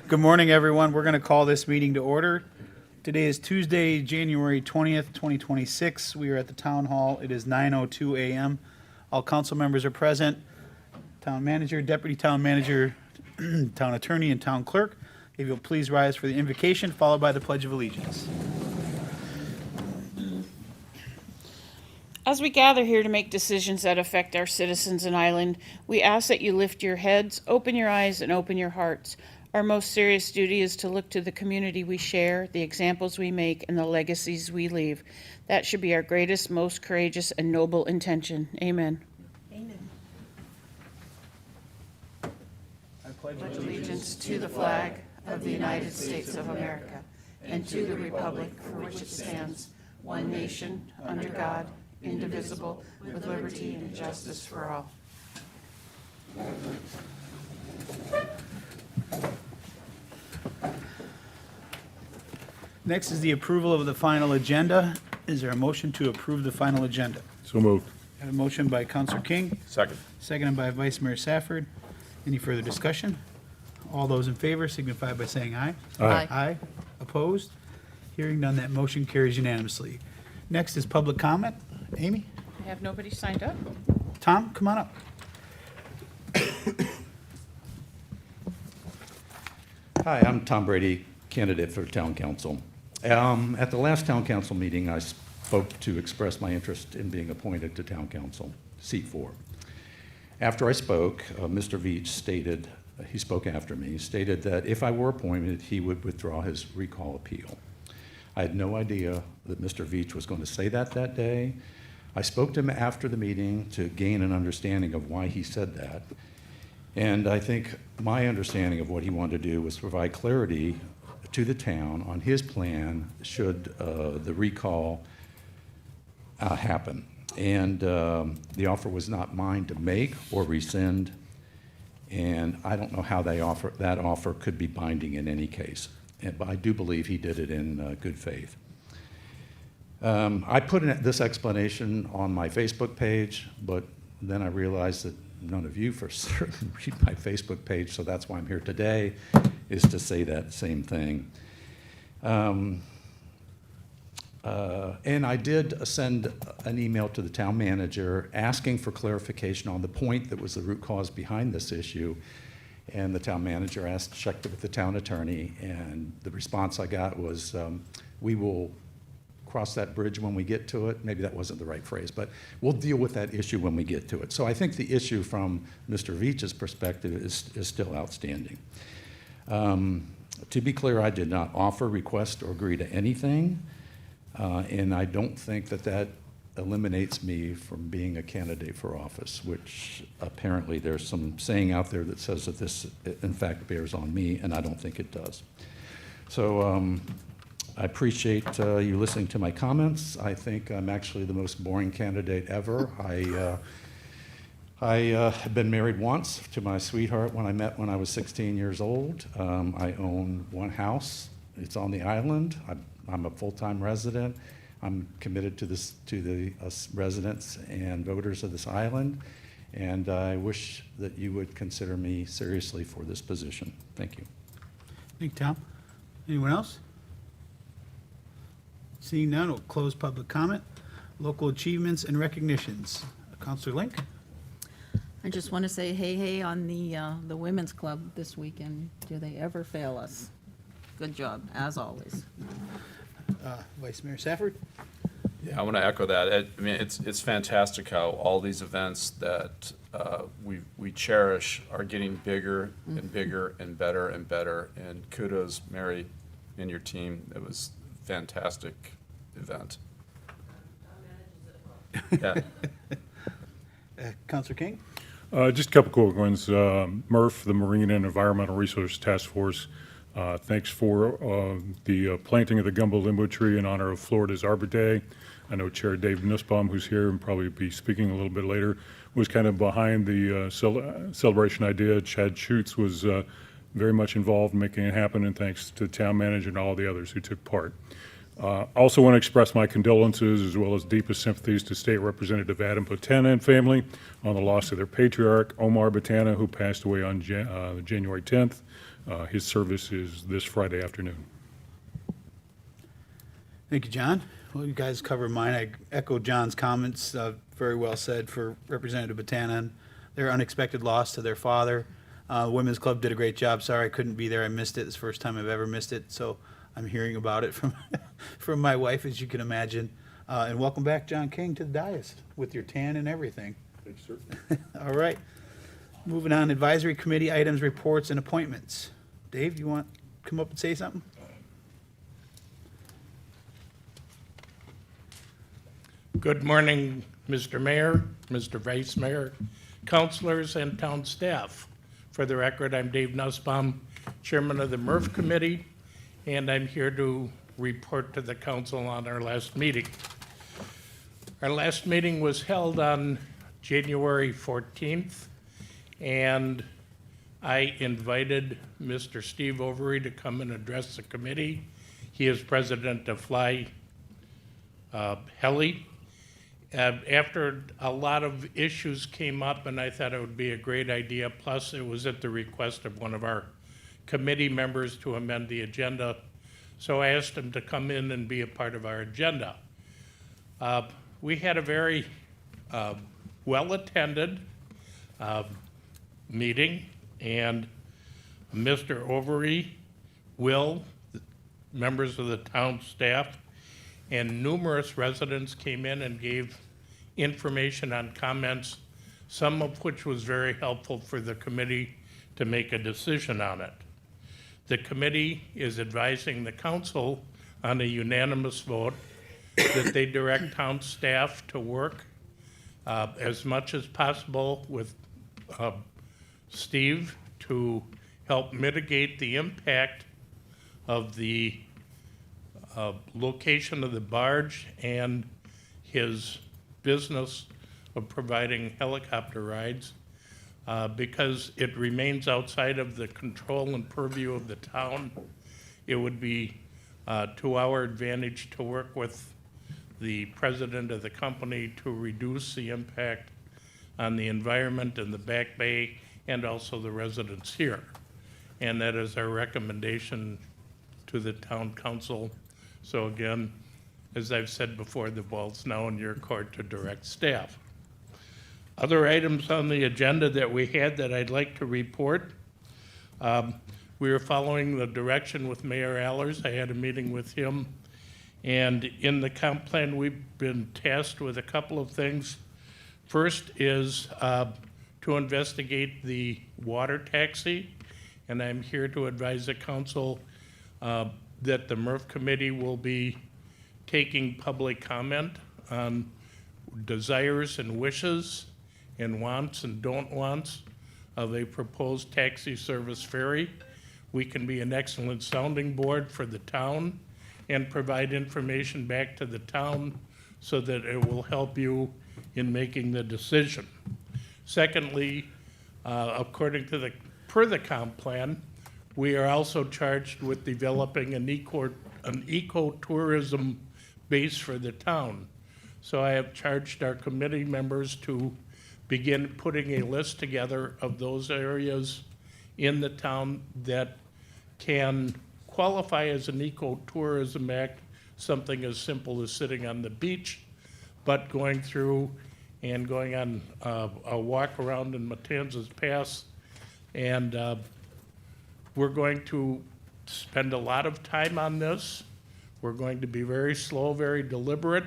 Good morning, everyone. We're going to call this meeting to order. Today is Tuesday, January 20th, 2026. We are at the Town Hall. It is 9:02 a.m. All council members are present. Town manager, deputy town manager, town attorney, and town clerk. If you'll please rise for the invocation, followed by the Pledge of Allegiance. As we gather here to make decisions that affect our citizens and island, we ask that you lift your heads, open your eyes, and open your hearts. Our most serious duty is to look to the community we share, the examples we make, and the legacies we leave. That should be our greatest, most courageous, and noble intention. Amen. Amen. I pledge Pledge allegiance to the flag of the United States of America and to the republic for which it stands, one nation, under God, indivisible, with liberty and justice for all. Next is the approval of the final agenda. Is there a motion to approve the final agenda? So moved. I have a motion by Councilor King, Second. seconded by Vice Mayor Safford. Any further discussion? All those in favor signify by saying aye. Aye. Aye. Opposed? Hearing none, that motion carries unanimously. Next is public comment. Amy? I have nobody signed up. Tom, come on up. Hi, I'm Tom Brady, candidate for town council. At the last town council meeting, I spoke to express my interest in being appointed to town council, seat 4. After I spoke, Mr. Veach stated, he spoke after me, stated that if I were appointed, he would withdraw his recall appeal. I had no idea that Mr. Veach was going to say that day. I spoke to him after the meeting to gain an understanding of why he said that. And I think my understanding of what he wanted to do was provide clarity to the town on his plan should the recall happen. And the offer was not mine to make or rescind. And I don't know how that offer could be binding in any case. But I do believe he did it in good faith. I put this explanation on my Facebook page, but then I realized that none of you for certain read my Facebook page, so that's why I'm here today, is to say that same thing. And I did send an email to the town manager asking for clarification on the point that was the root cause behind this issue. And the town manager checked it with the town attorney, and the response I got was, we will cross that bridge when we get to it. Maybe that wasn't the right phrase, but we'll deal with that issue when we get to it. So I think the issue from Mr. Veach's perspective is still outstanding. To be clear, I did not offer, request, or agree to anything, and I don't think that eliminates me from being a candidate for office, which apparently there's some saying out there that says that this, in fact, bears on me, and I don't think it does. So I appreciate you listening to my comments. I think I'm actually the most boring candidate ever. I have been married once to my sweetheart when I met when I was 16 years old. I own one house. It's on the island. I'm a full-time resident. I'm committed to the residents and voters of this island, and I wish that you would consider me seriously for this position. Thank you. Thank you, Tom. Anyone else? Seeing none, we'll close public comment. Local achievements and recognitions. Councilor Link? I just want to say hey on the women's club this weekend. Do they ever fail us? Good job, as always. Vice Mayor Safford? Yeah, I want to echo that. I mean, it's fantastic how all these events that we cherish are getting bigger and bigger and better and better. And kudos, Mary, and your team. It was a fantastic event. Yeah. Councilor King? Just a couple quick ones. MRF, the Marine and Environmental Resource Task Force, thanks for the planting of the gumbo limbo tree in honor of Florida's Arbor Day. I know Chair Dave Nussbaum, who's here and probably be speaking a little bit later, was kind of behind the celebration idea. Chad Schutz was very much involved in making it happen, and thanks to the town manager and all the others who took part. Also want to express my condolences as well as deepest sympathies to State Representative Adam Botana and family on the loss of their patriarch, Omar Botana, who passed away on January 10th. His service is this Friday afternoon. Thank you, John. Well, you guys covered mine. I echo John's comments. Very well said for Representative Botana and their unexpected loss to their father. Women's Club did a great job. Sorry I couldn't be there. I missed it. It's the first time I've ever missed it. So I'm hearing about it from from my wife, as you can imagine. And welcome back, John King, to the dais with your tan and everything. Thanks, sir. All right. Moving on, advisory committee items, reports, and appointments. Dave, you want to come up and say something? Good morning, Mr. Mayor, Mr. Vice Mayor, councilors, and town staff. For the record, I'm Dave Nussbaum, Chairman of the MRF Committee, and I'm here to report to the council on our last meeting. Our last meeting was held on January 14th, and I invited Mr. Steve Overy to come and address the committee. He is president of Fly Heli. After a lot of issues came up, and I thought it would be a great idea, plus it was at the request of one of our committee members to amend the agenda, so I asked him to come in and be a part of our agenda. We had a very well-attended meeting, and Mr. Overy, Will, members of the town staff, and numerous residents came in and gave information on comments, some of which was very helpful for the committee to make a decision on it. The committee is advising the council on a unanimous vote that they direct town staff to work as much as possible with Steve to help mitigate the impact of the location of the barge and his business of providing helicopter rides because it remains outside of the control and purview of the town. It would be to our advantage to work with the president of the company to reduce the impact on the environment in the Back Bay and also the residents here. And that is our recommendation to the town council. So again, as I've said before, the ball's now in your court to direct staff. Other items on the agenda that we had that I'd like to report. We were following the direction with Mayor Allers. I had a meeting with him. And in the comp plan, we've been tasked with a couple of things. First is to investigate the water taxi. And I'm here to advise the council that the MRF committee will be taking public comment on desires and wishes and wants and don't wants of a proposed taxi service ferry. We can be an excellent sounding board for the town and provide information back to the town so that it will help you in making the decision. Secondly, according to per the comp plan, we are also charged with developing an ecotourism base for the town. So I have charged our committee members to begin putting a list together of those areas in the town that can qualify as an ecotourism act, something as simple as sitting on the beach, but going through and going on a walk around in Matanzas Pass. And we're going to spend a lot of time on this. We're going to be very slow, very deliberate,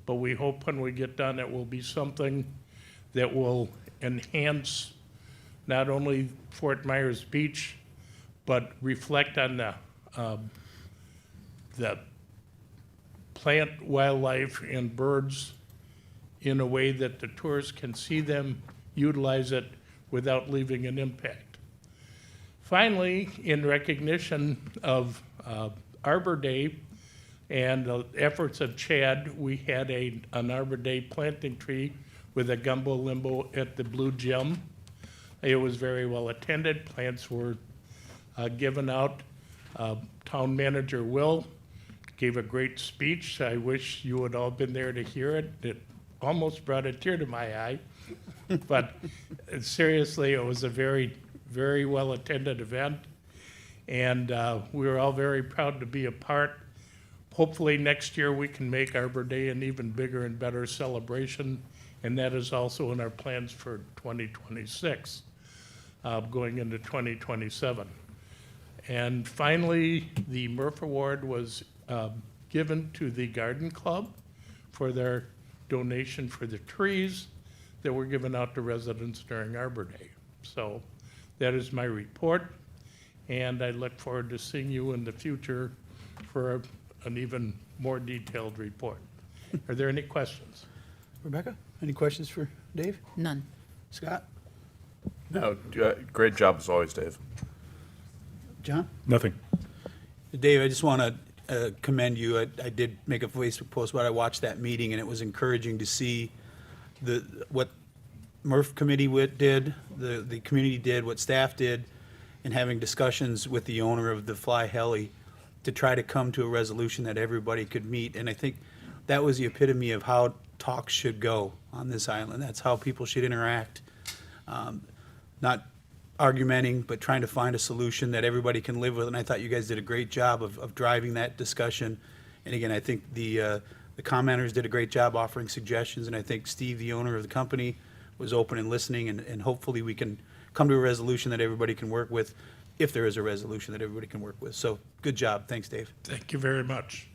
but we hope when we get done it will be something that will enhance not only Fort Myers Beach, but reflect on the plant, wildlife, and birds in a way that the tourists can see them, utilize it without leaving an impact. Finally, in recognition of Arbor Day and the efforts of Chad, we had an Arbor Day planting tree with a gumbo limbo at the Blue Gem. It was very well attended. Plants were given out. Town manager Will gave a great speech. I wish you had all been there to hear it. It almost brought a tear to my eye. But seriously, it was a very, very well-attended event. And we were all very proud to be a part. Hopefully, next year, we can make Arbor Day an even bigger and better celebration. And that is also in our plans for 2026, going into 2027. And finally, the Murph Award was given to the Garden Club for their donation for the trees that were given out to residents during Arbor Day. So that is my report, and I look forward to seeing you in the future for an even more detailed report. Are there any questions? Rebecca, any questions for Dave? None. Scott? No, great job as always, Dave. John? Nothing. Dave, I just want to commend you. I did make a Facebook post, but I watched that meeting, and it was encouraging to see what Murph Committee did, the community did, what staff did, and having discussions with the owner of the Fly Heli to try to come to a resolution that everybody could meet. And I think that was the epitome of how talks should go on this island. That's how people should interact. Not argumenting, but trying to find a solution that everybody can live with. And I thought you guys did a great job of driving that discussion. And again, I think the commenters did a great job offering suggestions. And I think Steve, the owner of the company, was open and listening. And hopefully we can come to a resolution that everybody can work with, if there is a resolution that everybody can work with. So good job. Thanks, Dave. Thank you very much.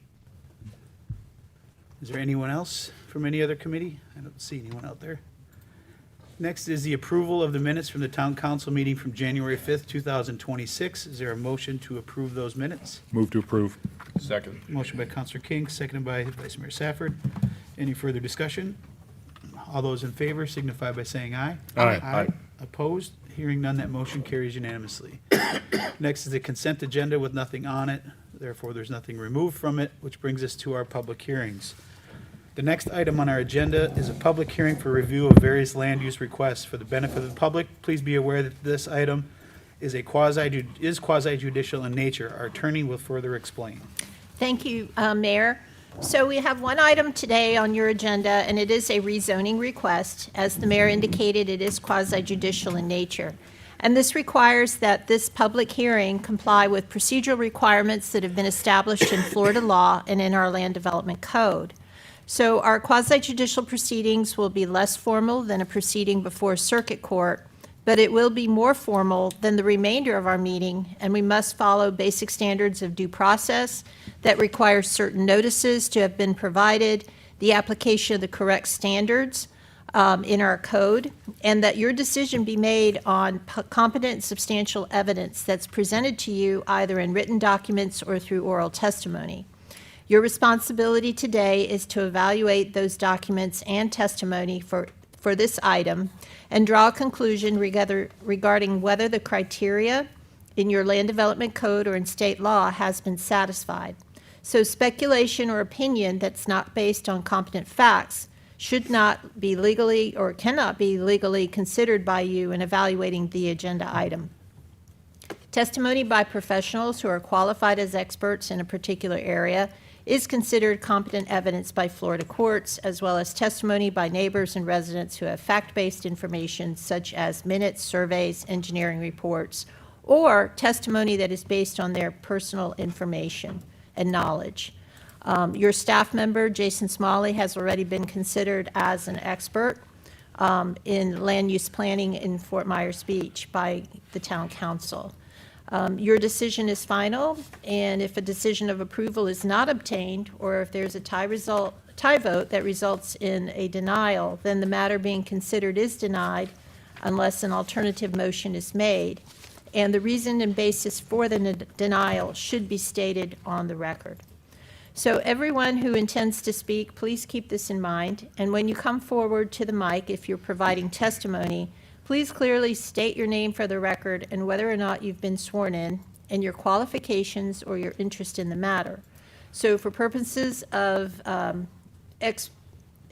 Is there anyone else from any other committee? I don't see anyone out there. Next is the approval of the minutes from the town council meeting from January 5th, 2026. Is there a motion to approve those minutes? Move to approve. Second. Motion by Counselor King, seconded by Vice Mayor Safford. Any further discussion? All those in favor signify by saying aye. Aye. Opposed? Hearing none, that motion carries unanimously. Next is the consent agenda with nothing on it. Therefore, there's nothing removed from it, which brings us to our public hearings. The next item on our agenda is a public hearing for review of various land use requests. For the benefit of the public, please be aware that this item is quasi-judicial in nature. Our attorney will further explain. Thank you, Mayor. So we have one item today on your agenda, and it is a rezoning request. As the mayor indicated, it is quasi-judicial in nature. And this requires that this public hearing comply with procedural requirements that have been established in Florida law and in our land development code. So our quasi-judicial proceedings will be less formal than a proceeding before circuit court, but it will be more formal than the remainder of our meeting, and we must follow basic standards of due process that require certain notices to have been provided, the application of the correct standards in our code, and that your decision be made on competent and substantial evidence that's presented to you either in written documents or through oral testimony. Your responsibility today is to evaluate those documents and testimony for this item and draw a conclusion regarding whether the criteria in your land development code or in state law has been satisfied. So speculation or opinion that's not based on competent facts should not be legally or cannot be legally considered by you in evaluating the agenda item. Testimony by professionals who are qualified as experts in a particular area is considered competent evidence by Florida courts, as well as testimony by neighbors and residents who have fact-based information such as minutes, surveys, engineering reports, or testimony that is based on their personal information and knowledge. Your staff member, Jason Smalley, has already been considered as an expert in land use planning in Fort Myers Beach by the town council. Your decision is final, and if a decision of approval is not obtained, or if there's a tie vote that results in a denial, then the matter being considered is denied unless an alternative motion is made. And the reason and basis for the denial should be stated on the record. So everyone who intends to speak, please keep this in mind. And when you come forward to the mic, if you're providing testimony, please clearly state your name for the record and whether or not you've been sworn in, and your qualifications or your interest in the matter. So for purposes of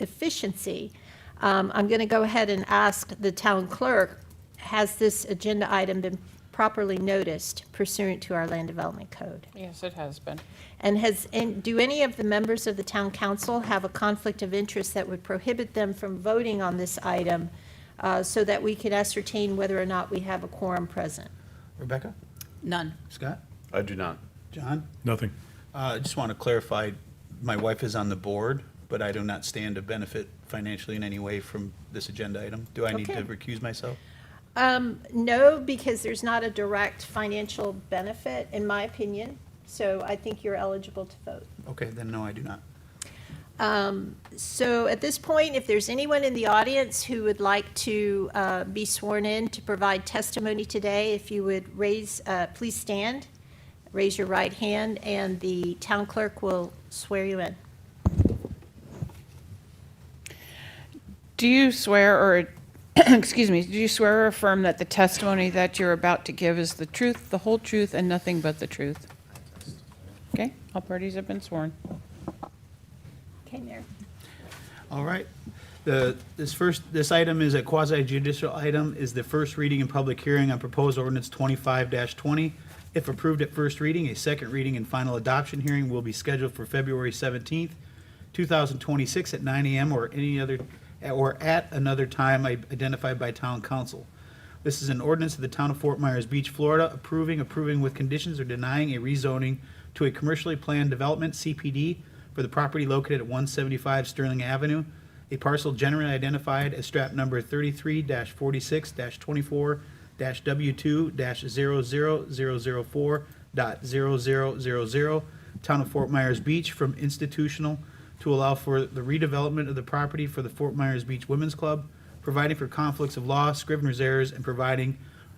efficiency, I'm going to go ahead and ask the town clerk, has this agenda item been properly noticed pursuant to our land development code? Yes, it has been. And do any of the members of the town council have a conflict of interest that would prohibit them from voting on this item so that we could ascertain whether or not we have a quorum present? Rebecca? None. Scott? I do not. John? Nothing. I just want to clarify, my wife is on the board, but I do not stand to benefit financially in any way from this agenda item. Do I need to Okay. recuse myself? No, because there's not a direct financial benefit, in my opinion, so I think you're eligible to vote. Okay, then no, I do not. So at this point, if there's anyone in the audience who would like to be sworn in to provide testimony today, if you would please stand, raise your right hand, and the town clerk will swear you in. Do you swear or, excuse me, do you swear or affirm that the testimony that you're about to give is the truth, the whole truth, and nothing but the truth? Okay, all parties have been sworn. Okay, Mayor. All right. This item is a quasi judicial item, is the first reading and public hearing on proposed ordinance 25-20. If approved at first reading, a second reading and final adoption hearing will be scheduled for February 17th, 2026 at 9 a.m. or at another time identified by town council. This is an ordinance of the town of Fort Myers Beach, Florida, approving with conditions or denying a rezoning to a commercially planned development, CPD, for the property located at 175 Sterling Avenue, a parcel generally identified as strap number 33-46-24-W2-00004.0000, town of Fort Myers Beach, from institutional to allow for the redevelopment of the property for the Fort Myers Beach Women's Club, providing for conflicts of law, scrivener's errors, and providing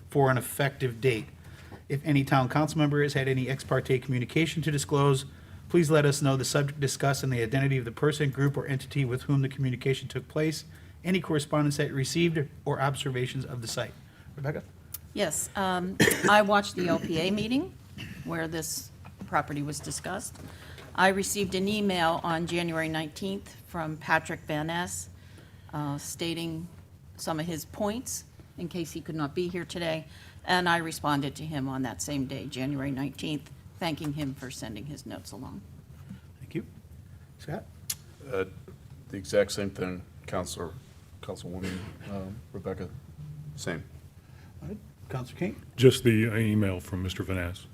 for an effective date. If any town council member has had any ex parte communication to disclose, please let us know the subject discussed and the identity of the person, group, or entity with whom the communication took place, any correspondence that you received, or observations of the site. Rebecca? Yes, I watched the LPA meeting where this property was discussed. I received an email on January 19th from Patrick Van Ness stating some of his points in case he could not be here today, and I responded to him on that same day, January 19th, thanking him for sending his notes along. Thank you. Scott? The exact same thing, Councilwoman Rebecca, same. All right. Counselor King? Just the email from Mr. Vaness.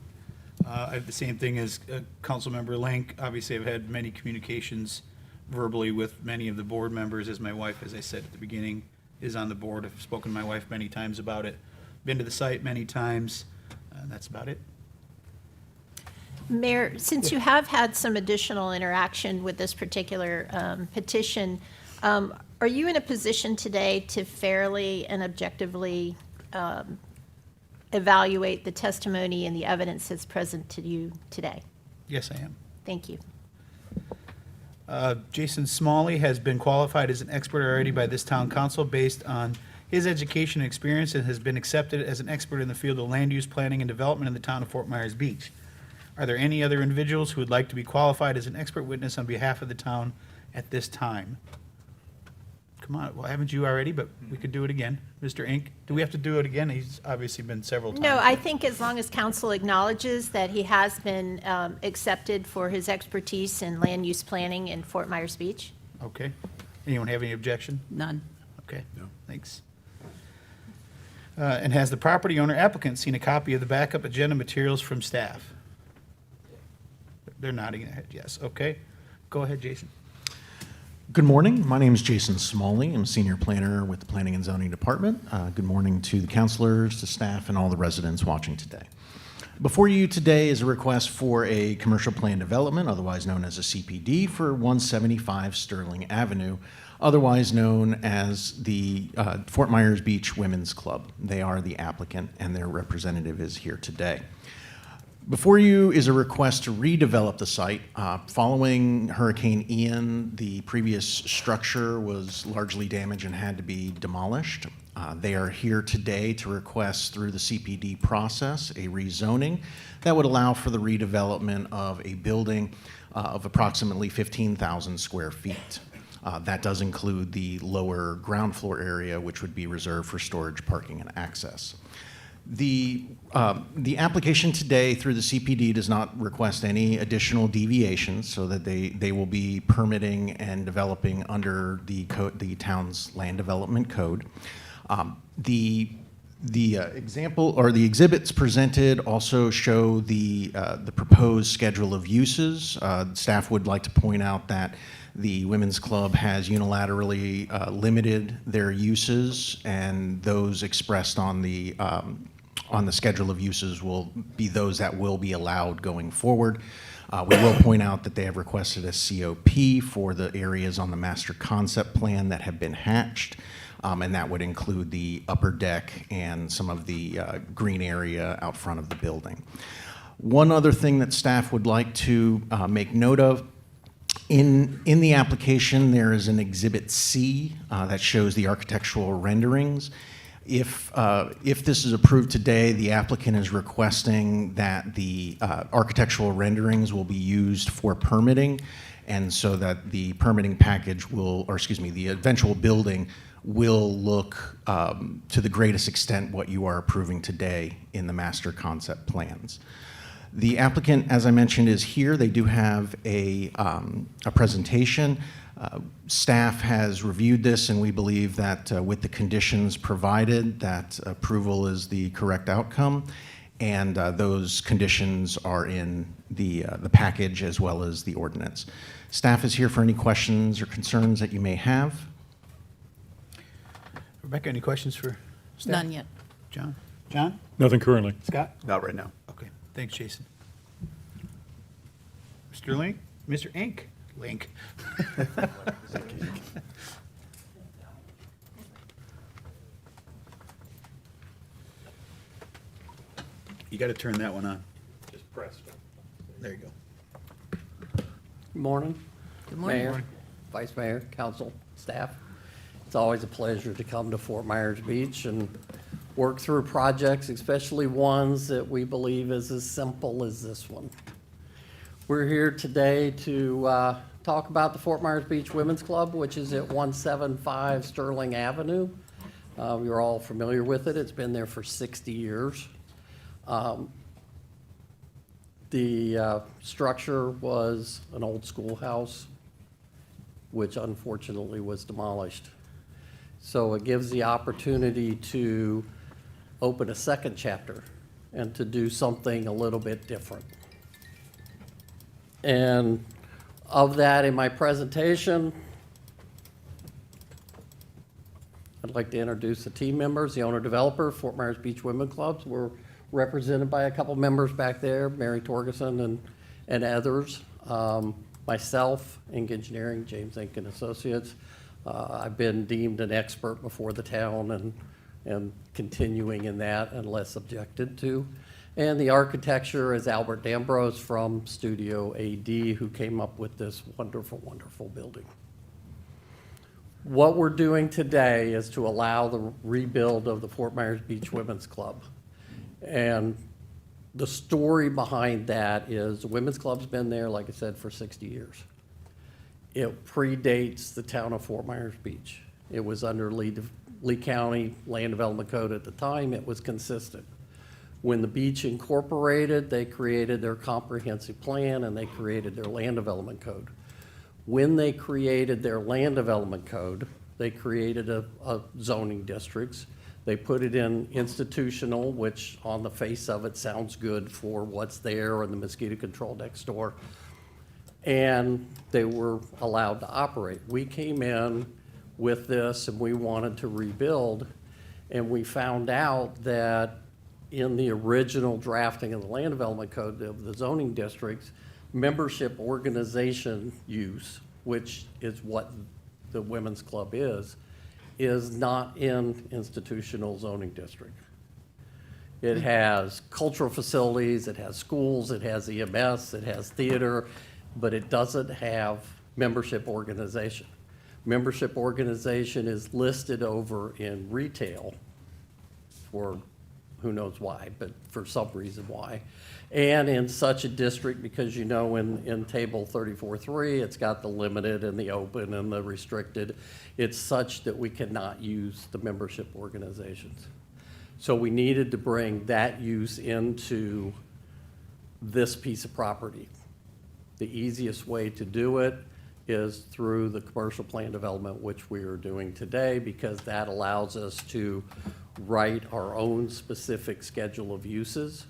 I have the same thing as Councilmember Link. Obviously, I've had many communications verbally with many of the board members, as my wife, as I said at the beginning, is on the board. I've spoken to my wife many times about it, been to the site many times, and that's about it. Mayor, since you have had some additional interaction with this particular petition, are you in a position today to fairly and objectively evaluate the testimony and the evidence that's present to you today? Yes, I am. Thank you. Jason Smalley has been qualified as an expert already by this town council based on his education and experience, and has been accepted as an expert in the field of land use planning and development in the town of Fort Myers Beach. Are there any other individuals who would like to be qualified as an expert witness on behalf of the town at this time? Come on, well, haven't you already, but we could do it again. Mr. Ink, do we have to do it again? He's obviously been several times. No, I think as long as council acknowledges that he has been accepted for his expertise in land use planning in Fort Myers Beach. Okay. Anyone have any objection? None. Okay, thanks. And has the property owner applicant seen a copy of the backup agenda materials from staff? They're nodding their head, yes. Okay. Go ahead, Jason. Good morning. My name is Jason Smalley. I'm a senior planner with the Planning and Zoning Department. Good morning to the counselors, to staff, and all the residents watching today. Before you today is a request for a commercial plan development, otherwise known as a CPD, for 175 Sterling Avenue, otherwise known as the Fort Myers Beach Women's Club. They are the applicant, and their representative is here today. Before you is a request to redevelop the site. Following Hurricane Ian, the previous structure was largely damaged and had to be demolished. They are here today to request through the CPD process a rezoning that would allow for the redevelopment of a building of approximately 15,000 square feet. That does include the lower ground floor area, which would be reserved for storage, parking, and access. The application today through the CPD does not request any additional deviations, so that they will be permitting and developing under the town's land development code. The example or the exhibits presented also show the proposed schedule of uses. Staff would like to point out that the Women's Club has unilaterally limited their uses, and those expressed on the schedule of uses will be those that will be allowed going forward. We will point out that they have requested a COP for the areas on the master concept plan that have been hatched, and that would include the upper deck and some of the green area out front of the building. One other thing that staff would like to make note of, in the application, there is an Exhibit C that shows the architectural renderings. If this is approved today, the applicant is requesting that the architectural renderings will be used for permitting, and so that the permitting package will, or excuse me, the eventual building will look to the greatest extent what you are approving today in the master concept plans. The applicant, as I mentioned, is here. They do have a presentation. Staff has reviewed this, and we believe that with the conditions provided, that approval is the correct outcome. And those conditions are in the package as well as the ordinance. Staff is here for any questions or concerns that you may have. Rebecca, any questions for staff? None yet. John? John? Nothing currently. Scott? Not right now. Okay, thanks, Jason. Mr. Link? Mr. Ink? Link. You got to turn that one on. Just press. There you go. Good morning. Good morning. Mayor, Vice Mayor, council, staff. It's always a pleasure to come to Fort Myers Beach and work through projects, especially ones that we believe is as simple as this one. We're here today to talk about the Fort Myers Beach Women's Club, which is at 175 Sterling Avenue. You're all familiar with it. It's been there for 60 years. The structure was an old schoolhouse, which unfortunately was demolished. So it gives the opportunity to open a second chapter and to do something a little bit different. And of that, in my presentation, I'd like to introduce the team members. The owner-developer, Fort Myers Beach Women's Clubs. We're represented by a couple members back there, Mary Torgerson and others. Myself, Inc. Engineering, James Inc. and Associates. I've been deemed an expert before the town and continuing in that unless objected to. And the architecture is Albert D'Ambrose from Studio AD, who came up with this wonderful, wonderful building. What we're doing today is to allow the rebuild of the Fort Myers Beach Women's Club. And the story behind that is the Women's Club's been there, like I said, for 60 years. It predates the town of Fort Myers Beach. It was under Lee County Land Development Code at the time. It was consistent. When the beach incorporated, they created their comprehensive plan and they created their land development code. When they created their land development code, they created a zoning districts. They put it in institutional, which on the face of it sounds good for what's there and the mosquito control next door. And they were allowed to operate. We came in with this and we wanted to rebuild, and we found out that in the original drafting of the land development code of the zoning districts, membership organization use, which is what the Women's Club is not in institutional zoning district. It has cultural facilities, it has schools, it has EMS, it has theater, but it doesn't have membership organization. Membership organization is listed over in retail for who knows why, but for some reason why. And in such a district, because you know in table 34.3, it's got the limited and the open and the restricted. It's such that we cannot use the membership organizations. So we needed to bring that use into this piece of property. The easiest way to do it is through the commercial plan development, which we are doing today, because that allows us to write our own specific schedule of uses.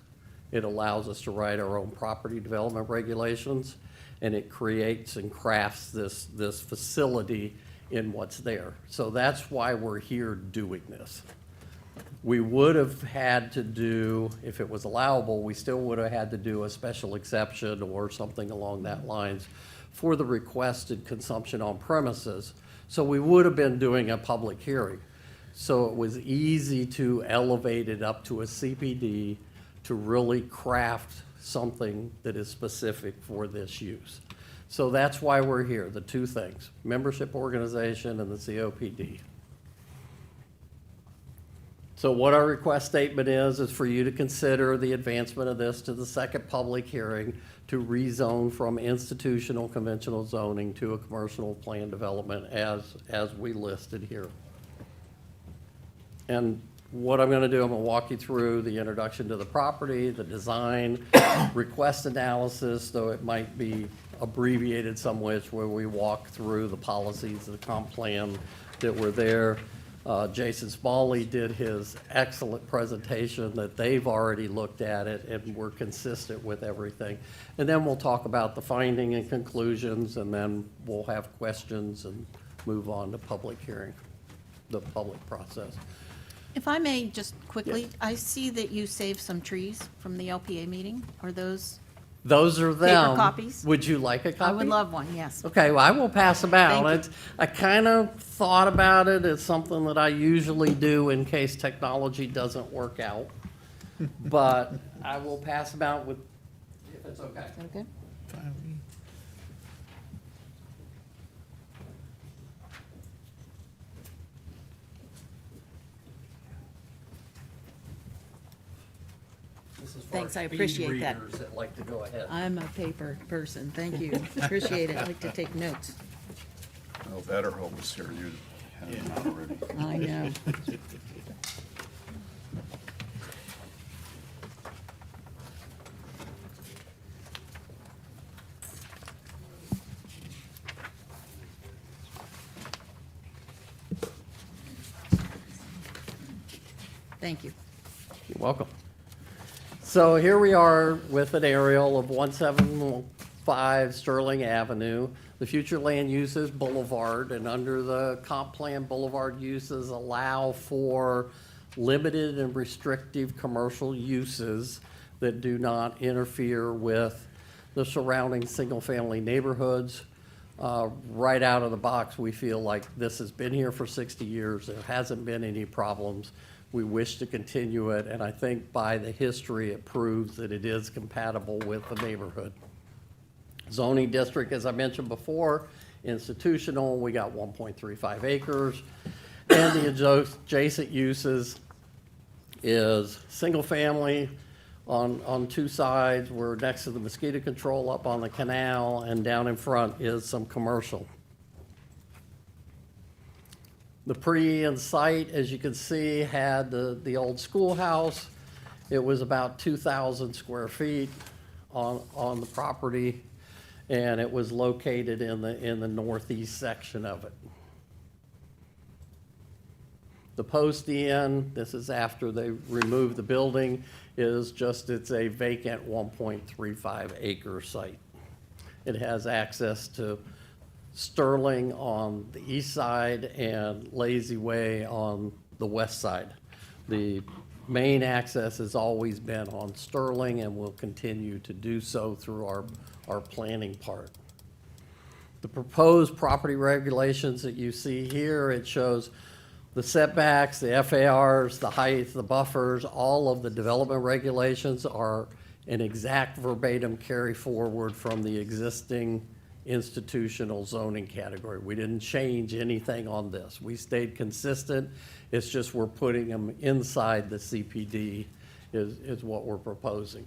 It allows us to write our own property development regulations, and it creates and crafts this facility in what's there. So that's why we're here doing this. We would have had to do, if it was allowable, we still would have had to do a special exception or something along that lines for the requested consumption on premises. So we would have been doing a public hearing. So it was easy to elevate it up to a CPD to really craft something that is specific for this use. So that's why we're here, the two things, membership organization and the COPD. So what our request statement is for you to consider the advancement of this to the second public hearing to rezone from institutional conventional zoning to a commercial plan development as we listed here. And what I'm gonna do, I'm gonna walk you through the introduction to the property, the design, request analysis, though it might be abbreviated some ways where we walk through the policies of the comp plan that were there. Jason Smalley did his excellent presentation that they've already looked at it and we're consistent with everything. And then we'll talk about the finding and conclusions, and then we'll have questions and move on to public hearing, the public process. If I may, just quickly, I see that you saved some trees from the LPA meeting. Are those, Those are them. copies? Would you like a copy? I would love one, yes. Okay, well, I will pass them out. Thank you. I kind of thought about it. It's something that I usually do in case technology doesn't work out. But I will pass them out with, if it's okay. Okay. This is for Thanks, I speed appreciate that. readers that like to go ahead. I'm a paper person, thank you. Appreciate it, I like to take notes. Oh, Vetterhoe was here, you had him out already. I know. Thank you. You're welcome. So here we are with an aerial of 175 Sterling Avenue. The future land use is Boulevard, and under the comp plan, Boulevard uses allow for limited and restrictive commercial uses that do not interfere with the surrounding single-family neighborhoods. Right out of the box, we feel like this has been here for 60 years. There hasn't been any problems. We wish to continue it, and I think by the history, it proves that it is compatible with the neighborhood. Zoning district, as I mentioned before, institutional, we got 1.35 acres. And the adjacent uses is single-family on two sides. We're next to the mosquito control up on the canal, and down in front is some commercial. The pre-in site, as you can see, had the old schoolhouse. It was about 2,000 square feet on the property, and it was located in the northeast section of it. The post-in, this is after they removed the building, is just, it's a vacant 1.35 acre site. It has access to Sterling on the east side and Lazy Way on the west side. The main access has always been on Sterling and will continue to do so through our planning part. The proposed property regulations that you see here, it shows the setbacks, the FARs, the height, the buffers, all of the development regulations are an exact verbatim carry forward from the existing institutional zoning category. We didn't change anything on this. We stayed consistent. It's just we're putting them inside the CPD is what we're proposing.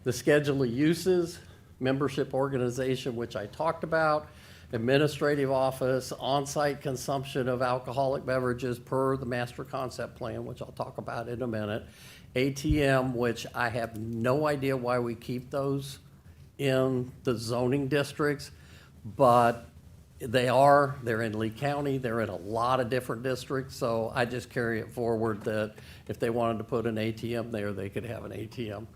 The schedule of uses, membership organization, which I talked about, administrative office, on-site consumption of alcoholic beverages per the master concept plan, which I'll talk about in a minute, ATM, which I have no idea why we keep those in the zoning districts, but they're in Lee County, they're in a lot of different districts, so I just carry it forward that if they wanted to put an ATM there, they could have an ATM.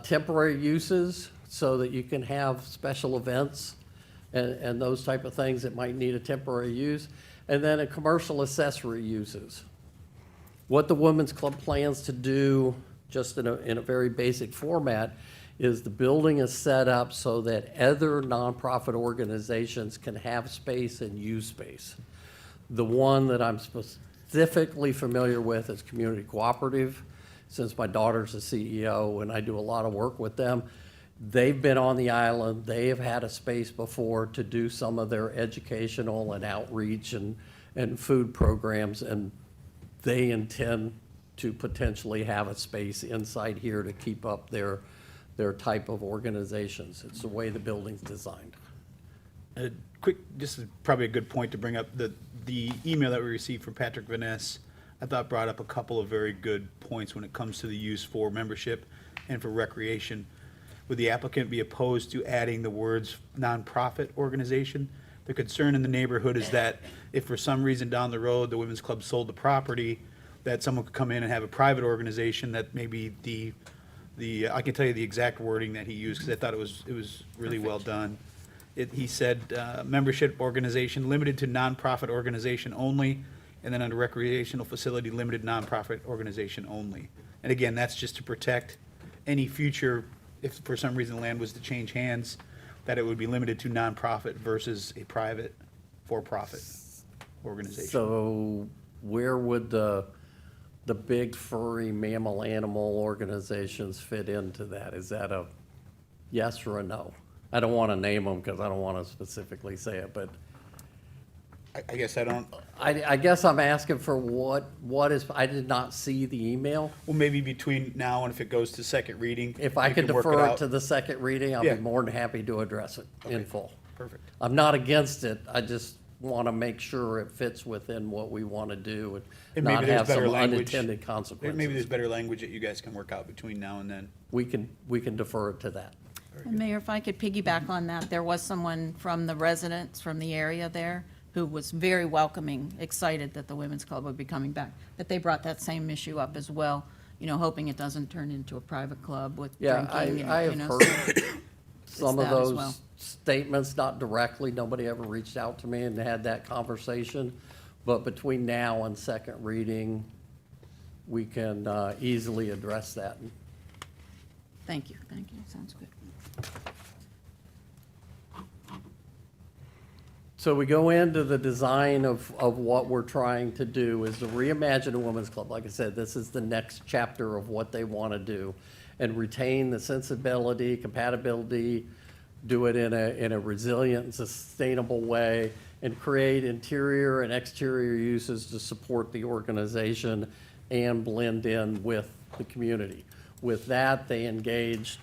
Temporary uses, so that you can have special events and those type of things that might need a temporary use. And then a commercial accessory uses. What the Women's Club plans to do, just in a very basic format, is the building is set up so that other nonprofit organizations can have space and use space. The one that I'm specifically familiar with is Community Cooperative, since my daughter's a CEO and I do a lot of work with them. They've been on the island, they have had a space before to do some of their educational and outreach and food programs, and they intend to potentially have a space inside here to keep up their type of organizations. It's the way the building's designed. This is probably a good point to bring up. The email that we received from Patrick Van Ness, I thought brought up a couple of very good points when it comes to the use for membership and for recreation. Would the applicant be opposed to adding the words nonprofit organization? The concern in the neighborhood is that if for some reason down the road, the Women's Club sold the property, that someone could come in and have a private organization that maybe I can tell you the exact wording that he used, because I thought it was really well done. He said, membership organization limited to nonprofit organization only, and then under recreational facility, limited nonprofit organization only. And again, that's just to protect any future, if for some reason land was to change hands, that it would be limited to nonprofit versus a private for-profit organization. So where would the big furry mammal animal organizations fit into that? Is that a yes or a no? I don't want to name them because I don't want to specifically say it, but I guess I don't, I guess I'm asking for what is, I did not see the email. well, maybe between now and if it goes to second reading. If I we could can work defer it out. to the second reading, I'll Yeah. be more than happy to address it in full. Perfect. I'm not against it, I just want to make sure it fits within what we want to do And and maybe not there's have some better language. unintended Maybe there's consequences. better language that you guys can work out between now and then. We can defer it to that. And Mayor, if I could piggyback on that, there was someone from the residents from the area there who was very welcoming, excited that the Women's Club would be coming back. But they brought that same issue up as well, hoping it doesn't turn into a private club with Yeah, drinking. I and, have heard some of that as well. those statements, not directly, nobody ever reached out to me and had that conversation. But between now and second reading, we can easily address that. Thank you, sounds good. So we go into the design of what we're trying to do is to reimagine a women's club. Like I said, this is the next chapter of what they want to do and retain the sensibility, compatibility, do it in a resilient and sustainable way, and create interior and exterior uses to support the organization and blend in with the community. With that, they engaged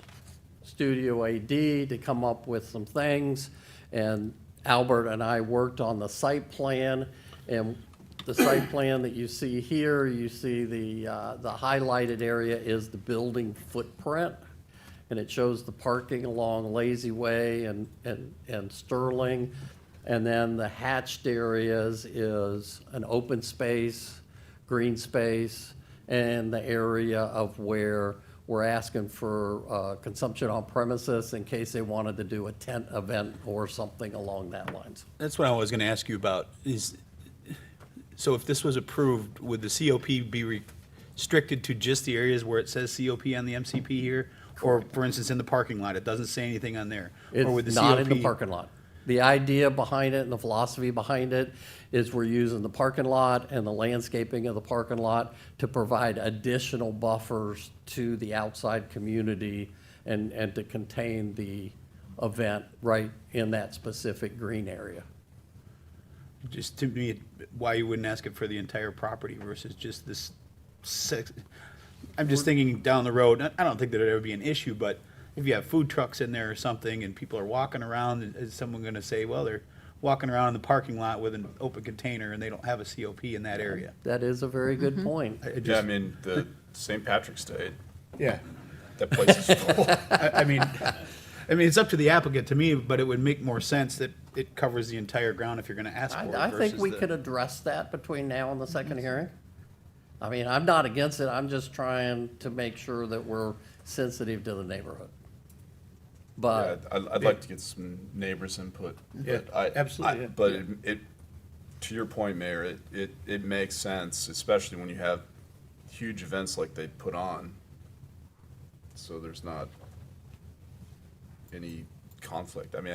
Studio AD to come up with some things, and Albert and I worked on the site plan, and the site plan that you see here, you see the highlighted area is the building footprint, and it shows the parking along Lazy Way and Sterling, and then the hatched areas is an open space, green space, and the area of where we're asking for consumption on premises in case they wanted to do a tent event or something along that lines. That's what I was gonna ask you about, so if this was approved, would the COP be restricted to just the areas where it says COP on the MCP here? Or, for instance, in the parking lot, it doesn't say anything on there? Or would the It's not in the COP parking lot. The idea behind it and the philosophy behind it is we're using the parking lot and the landscaping of the parking lot to provide additional buffers to the outside community and to contain the event right in that specific green area. Just to me, why you wouldn't ask it for the entire property versus just this I'm just thinking down the road, I don't think that it'd ever be an issue, but if you have food trucks in there or something and people are walking around, is someone gonna say, well, they're walking around in the parking lot with an open container and they don't have a COP in that area. That is a very good point. It Yeah, I just- mean, the St. Patrick's Day, Yeah. that place is full. I mean, it's up to the applicant to me, but it would make more sense that it covers the entire ground if you're gonna ask for it I think versus we the- could address that between now and the second hearing. I mean, I'm not against it, I'm just trying to make sure that we're sensitive to the neighborhood. Yeah, But, I'd like to get some neighbors' input. Yeah, but I- absolutely, yeah. But it, to your point, Mayor, it makes sense, especially when you have huge events like they put on. So there's not any conflict. I mean,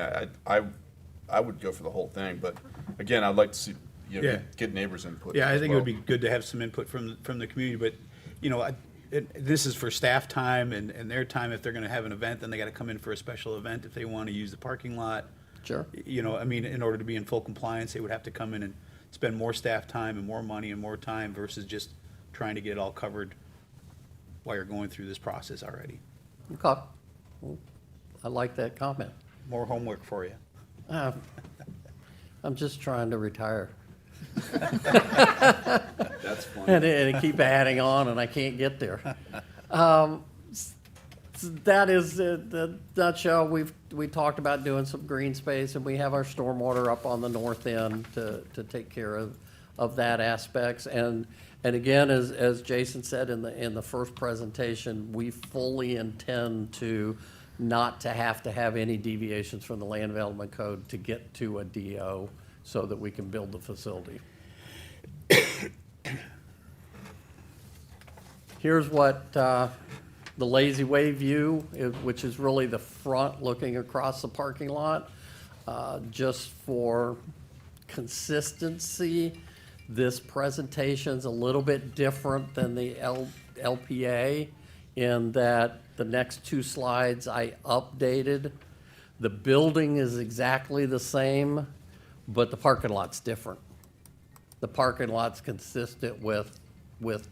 I would go for the whole thing, but again, I'd like to see, you know, Yeah. get neighbors' input. Yeah, I as think it would well. be good to have some input from the community, but, you know, this is for staff time and their time. If they're gonna have an event, then they gotta come in for a special event if they wanna use the parking lot. sure, You know, I mean, in order to be in full compliance, they would have to come in and spend more staff time and more money and more time versus just trying to get it all covered while you're going through this process already. okay. I like that comment. More homework for you. I'm just trying to retire. That's fun. And keep adding on, and I can't get there. That is the nutshell. We talked about doing some green space, and we have our stormwater up on the north end to take care of that aspects. And again, as Jason said in the first presentation, we fully intend to not to have any deviations from the land development code to get to a DO so that we can build the facility. Here's what the Lazy Way view, which is really the front looking across the parking lot. Just for consistency, this presentation's a little bit different than the LPA in that the next two slides I updated. The building is exactly the same, but the parking lot's different. The parking lot's consistent with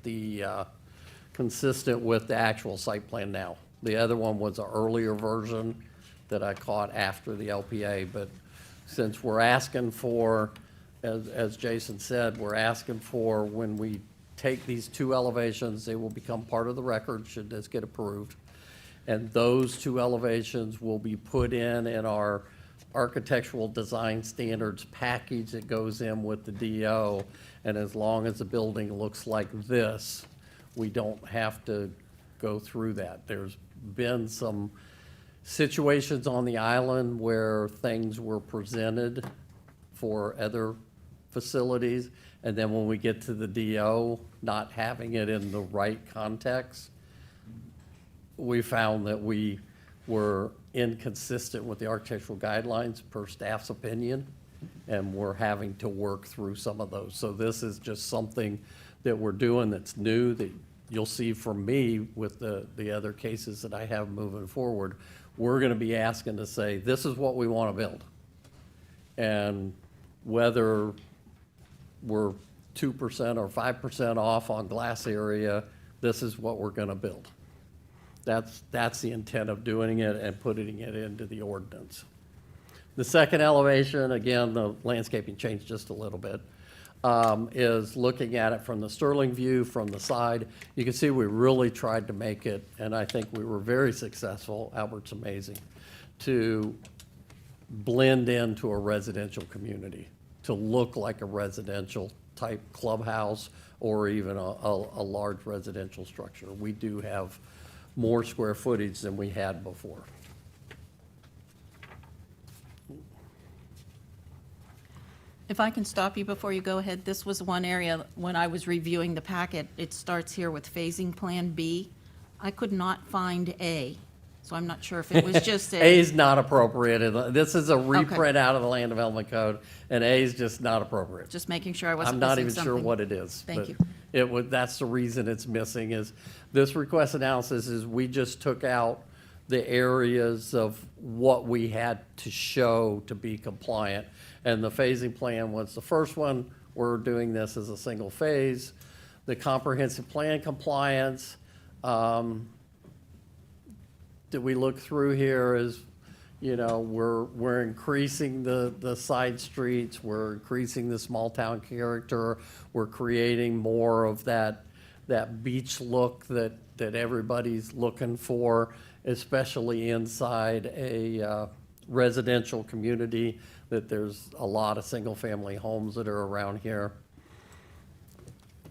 the actual site plan now. The other one was an earlier version that I caught after the LPA, but since we're asking for, as Jason said, we're asking for when we take these two elevations, they will become part of the record should this get approved. And those two elevations will be put in our architectural design standards package that goes in with the DO. And as long as the building looks like this, we don't have to go through that. There's been some situations on the island where things were presented for other facilities, and then when we get to the DO, not having it in the right context, we found that we were inconsistent with the architectural guidelines per staff's opinion, and we're having to work through some of those. So this is just something that we're doing that's new, that you'll see from me with the other cases that I have moving forward. We're gonna be asking to say, this is what we wanna build. And whether we're 2% or 5% off on glass area, this is what we're gonna build. That's the intent of doing it and putting it into the ordinance. The second elevation, again, the landscaping changed just a little bit, is looking at it from the Sterling view from the side. You can see we really tried to make it, and I think we were very successful, Albert's amazing, to blend into a residential community, to look like a residential type clubhouse or even a large residential structure. We do have more square footage than we had before. If I can stop you before you go ahead, this was one area, when I was reviewing the packet, it starts here with phasing Plan B. I could not find A, so I'm not sure if it was just A A. is not appropriate. This is a reprint out of the Land Development Code, and A is just not appropriate. Just making sure I wasn't I'm not missing even sure something. what it is. Thank but you. It would, that's the reason it's missing is, this request analysis is we just took out the areas of what we had to show to be compliant. And the phasing plan was the first one. We're doing this as a single phase. The comprehensive plan compliance, that we look through here is, You know, we're increasing the side streets, we're increasing the small town character, we're creating more of that beach look that everybody's looking for, especially inside a residential community, that there's a lot of single-family homes that are around here.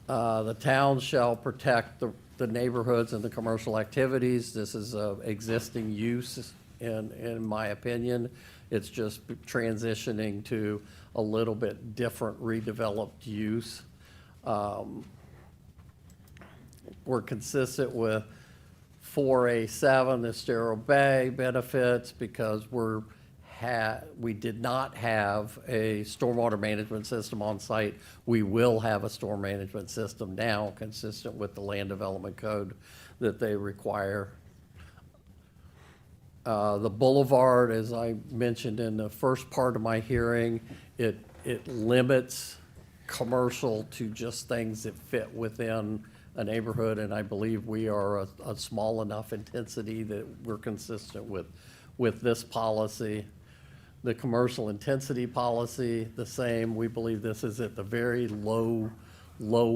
The town shall protect the neighborhoods and the commercial activities. This is a existing use, in my opinion. It's just transitioning to a little bit different redeveloped use. We're consistent with 4A7, the Estero Bay benefits, because we did not have a stormwater management system on site. We will have a storm management system now, consistent with the land development code that they require. The boulevard, as I mentioned in the first part of my hearing, it limits commercial to just things that fit within a neighborhood, and I believe we are a small enough intensity that we're consistent with this policy. The commercial intensity policy, the same. We believe this is at the very low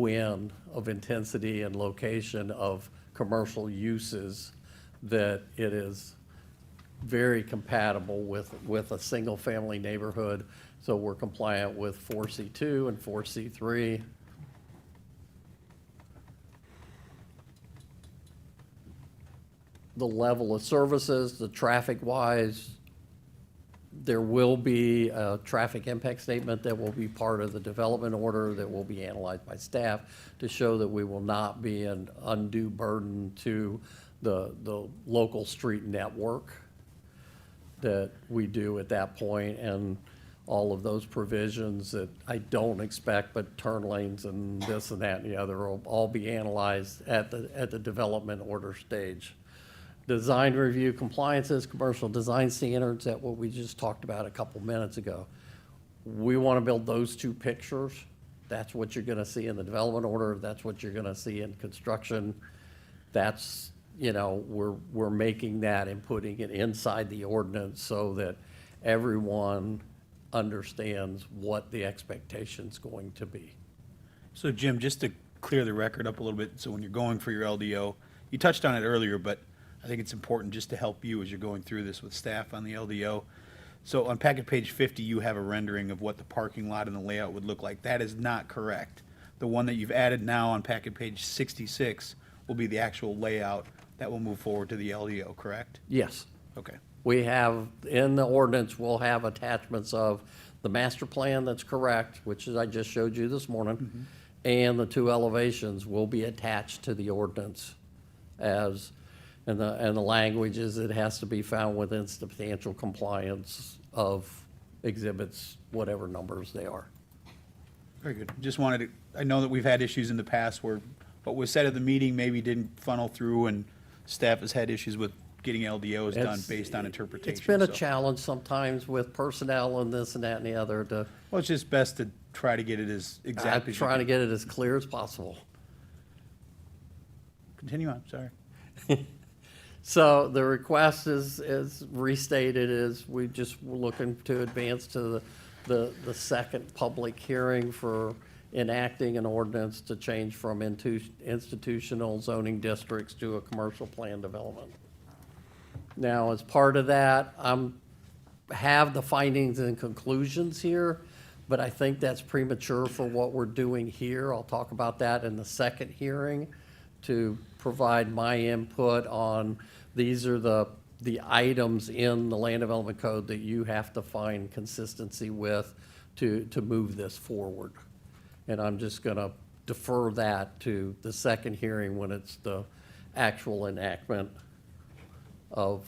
end of intensity and location of commercial uses, that it is very compatible with a single-family neighborhood. So we're compliant with 4C2 and 4C3. The level of services, the traffic-wise, there will be a traffic impact statement that will be part of the development order that will be analyzed by staff to show that we will not be an undue burden to the local street network that we do at that point, and all of those provisions that I don't expect, but turn lanes and this and that and the other will all be analyzed at the development order stage. Design review compliances, commercial design standards, that what we just talked about a couple minutes ago. We want to build those two pictures. That's what you're going to see in the development order. That's what you're going to see in construction. That's, you know, we're making that and putting it inside the ordinance so that everyone understands what the expectation's going to be. So Jim, just to clear the record up a little bit, so when you're going for your LDO, you touched on it earlier, but I think it's important just to help you as you're going through this with staff on the LDO. So on packet page 50, you have a rendering of what the parking lot and the layout would look like. That is not correct. The one that you've added now on packet page 66 will be the actual layout that will move forward to the LDO, correct? Yes. Okay. We have, in the ordinance, we'll have attachments of the master plan that's correct, which is I just showed you this morning, and the two elevations will be attached to the ordinance as, and the language is it has to be found within substantial compliance of exhibits, whatever numbers they are. Very good. Just wanted to, I know that we've had issues in the past where what was said at the meeting maybe didn't funnel through, and staff has had issues with getting LDOs done It's- based on interpretation. It's been a so- challenge sometimes with personnel and this and that and the other to, Well, it's just best to try to get it as I'm exact as you trying to can. get it as clear as possible. Continue on, sorry. So the request is restated, is we just were looking to advance to the second public hearing for enacting an ordinance to change from institutional zoning districts to a commercial plan development. Now, as part of that, have the findings and conclusions here, but I think that's premature for what we're doing here. I'll talk about that in the second hearing to provide my input on, these are the items in the land development code that you have to find consistency with to move this forward. And I'm just gonna defer that to the second hearing when it's the actual enactment of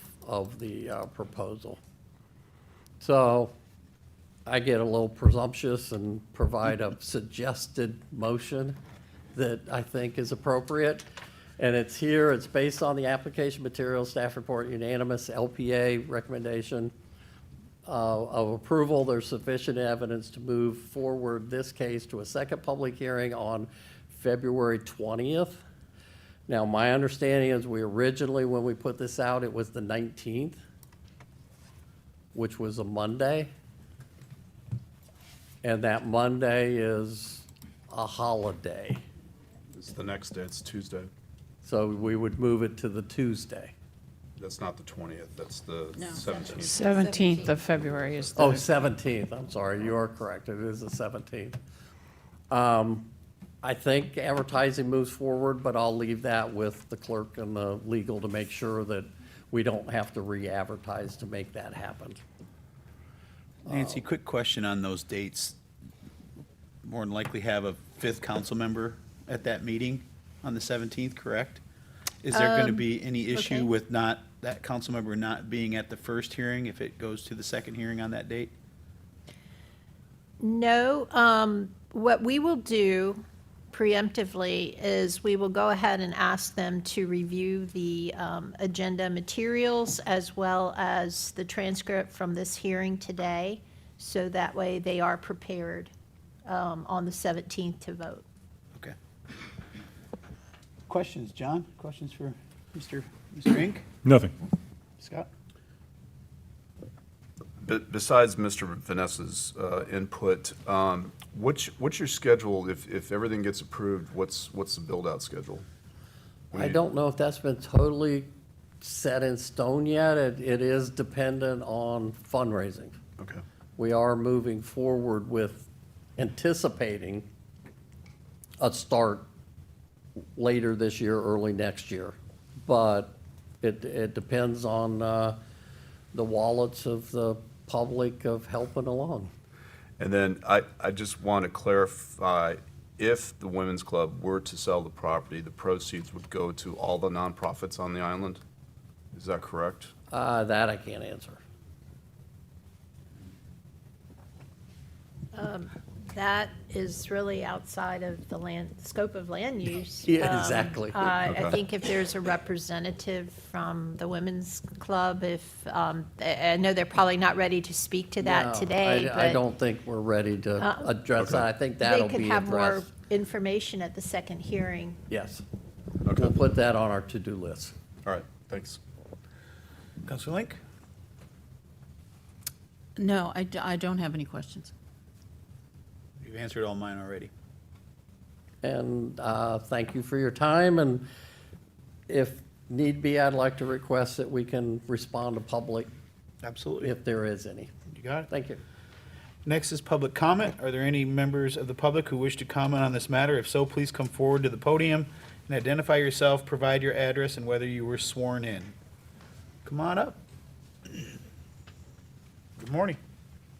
the proposal. So I get a little presumptuous and provide a suggested motion that I think is appropriate. And it's here, it's based on the application material, staff report, unanimous LPA recommendation of approval. There's sufficient evidence to move forward this case to a second public hearing on February 20th. Now, my understanding is we originally, when we put this out, it was the 19th. which was a Monday. And that Monday is a holiday. It's the next day, it's Tuesday. So we would move it to the Tuesday. That's not the 20th, that's the 17th. 17th of February is the. Oh, 17th, I'm sorry, you are correct, it is the 17th. I think advertising moves forward, but I'll leave that with the clerk and the legal to make sure that we don't have to re-advertise to make that happen. Nancy, quick question on those dates. More than likely have a fifth council member at that meeting on the 17th, correct? Is there going to be any issue okay. with that council member not being at the first hearing if it goes to the second hearing on that date? No, what we will do preemptively is we will go ahead and ask them to review the agenda materials as well as the transcript from this hearing today, so that way they are prepared on the 17th to vote. Okay. Questions, John? Questions for Mr. Inc.? Nothing. Scott? Besides Mr. Vanessa's input, what's your schedule, if everything gets approved, what's the build-out schedule? I don't know if that's been totally set in stone yet. It is dependent on fundraising. Okay. We are moving forward with anticipating a start later this year, early next year. But it depends on the wallets of the public of helping along. And then I just want to clarify, if the Women's Club were to sell the property, the proceeds would go to all the nonprofits on the island? Is that correct? That I can't answer. That is really outside of the scope of land use. Yeah, exactly. I think if there's a representative from the Women's Club, I know they're probably not ready to speak to that No, today, I but don't think we're ready to address that. I think they that'll could be have more addressed. information at the second hearing. Yes. Okay. We'll put that on our to-do list. All right, thanks. Counselor Link? No, I don't have any questions. You've answered all mine already. And thank you for your time, and if need be, I'd like to request that we can respond to public Absolutely. if there is any. You got it? Thank you. Next is public comment. Are there any members of the public who wish to comment on this matter? If so, please come forward to the podium and identify yourself, provide your address, and whether you were sworn in. Come on up. Good morning.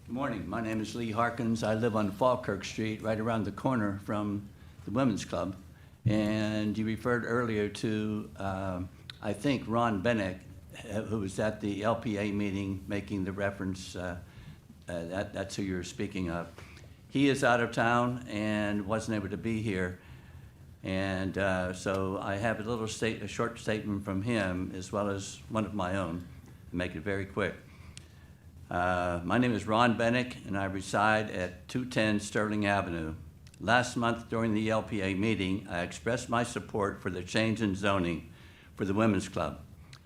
Good morning. My name is Lee Harkins. I live on Falkirk Street, right around the corner from the Women's Club. And you referred earlier to, I think, Ron Bennett, who was at the LPA meeting making the reference. That's who you're speaking of. He is out of town and wasn't able to be here. And so I have a short statement from him, as well as one of my own, to make it very quick. My name is Ron Bennick, and I reside at 210 Sterling Avenue. Last month during the LPA meeting, I expressed my support for the change in zoning for the Women's Club.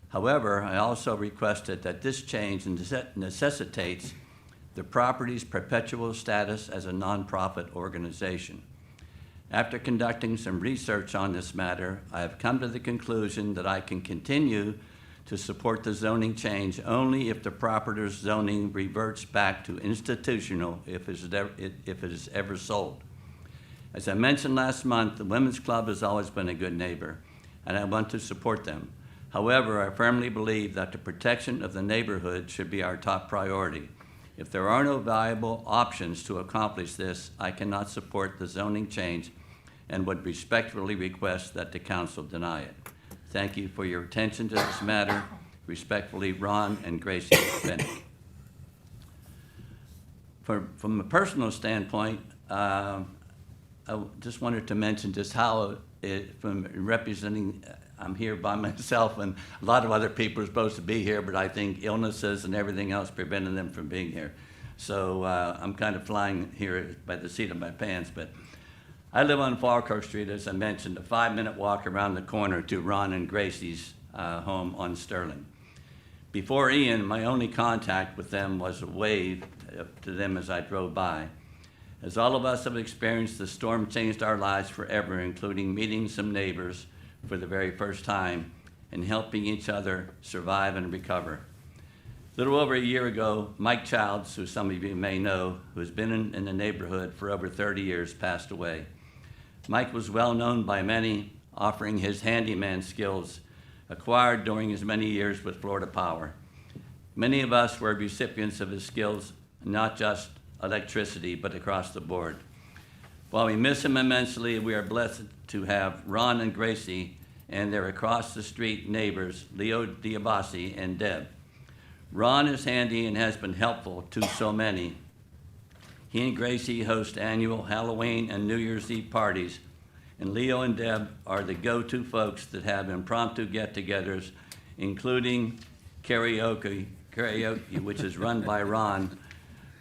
However, I also requested that this change necessitates the property's perpetual status as a nonprofit organization. After conducting some research on this matter, I have come to the conclusion that I can continue to support the zoning change only if the property's zoning reverts back to institutional if it is ever sold. As I mentioned last month, the Women's Club has always been a good neighbor, and I want to support them. However, I firmly believe that the protection of the neighborhood should be our top priority. If there are no viable options to accomplish this, I cannot support the zoning change and would respectfully request that the council deny it. Thank you for your attention to this matter. Respectfully, Ron and Gracie Bennett. From a personal standpoint, I just wanted to mention just how, from representing, I'm here by myself, and a lot of other people are supposed to be here, but I think illnesses and everything else prevented them from being here. So I'm kind of flying here by the seat of my pants, but I live on Falkirk Street, as I mentioned, a 5-minute walk around the corner to Ron and Gracie's home on Sterling. Before Ian, my only contact with them was a wave to them as I drove by. As all of us have experienced, the storm changed our lives forever, including meeting some neighbors for the very first time and helping each other survive and recover. A little over a year ago, Mike Childs, who some of you may know, who has been in the neighborhood for over 30 years, passed away. Mike was well known by many, offering his handyman skills acquired during his many years with Florida Power. Many of us were recipients of his skills, not just electricity, but across the board. While we miss him immensely, we are blessed to have Ron and Gracie and their across-the-street neighbors, Leo Diabasi and Deb. Ron is handy and has been helpful to so many. He and Gracie host annual Halloween and New Year's Eve parties, and Leo and Deb are the go-to folks that have impromptu get-togethers, including karaoke, which is run by Ron,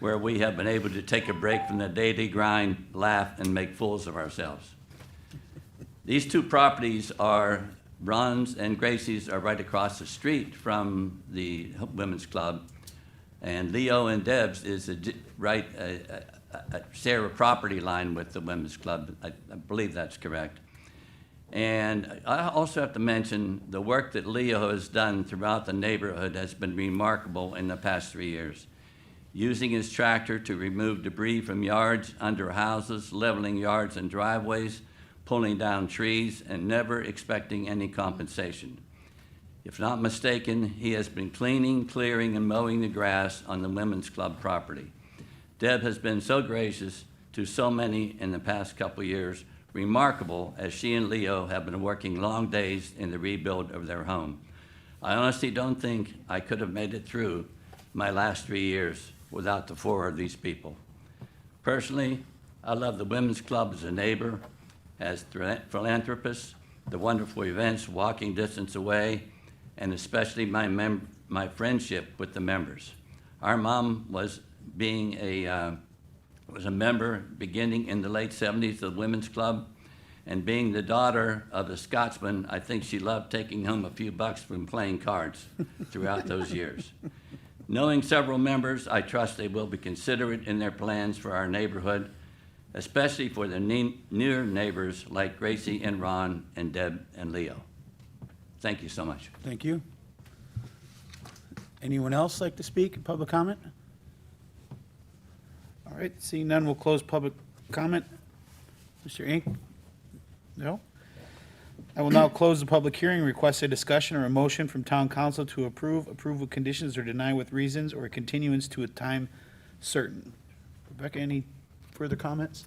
where we have been able to take a break from the daily grind, laugh, and make fools of ourselves. These two properties are, Ron's and Gracie's are right across the street from the Women's Club, and Leo and Deb's is share a property line with the Women's Club. I believe that's correct. And I also have to mention the work that Leo has done throughout the neighborhood has been remarkable in the past 3 years. Using his tractor to remove debris from yards, under houses, leveling yards and driveways, pulling down trees, and never expecting any compensation. If not mistaken, he has been cleaning, clearing, and mowing the grass on the Women's Club property. Deb has been so gracious to so many in the past couple years, remarkable as she and Leo have been working long days in the rebuild of their home. I honestly don't think I could have made it through my last 3 years without the four of these people. Personally, I love the Women's Club as a neighbor, as philanthropists, the wonderful events walking distance away, and especially my friendship with the members. Our mom was a member beginning in the late 70s of the Women's Club, and being the daughter of a Scotsman, I think she loved taking home a few bucks from playing cards throughout those years. Knowing several members, I trust they will be considerate in their plans for our neighborhood, especially for the near neighbors like Gracie and Ron and Deb and Leo. Thank you so much. Thank you. Anyone else like to speak in public comment? All right, seeing none, we'll close public comment. Mr. Ink? No? I will now close the public hearing, request a discussion or a motion from town council to approve with conditions or deny with reasons, or a continuance to a time certain. Rebecca, any further comments?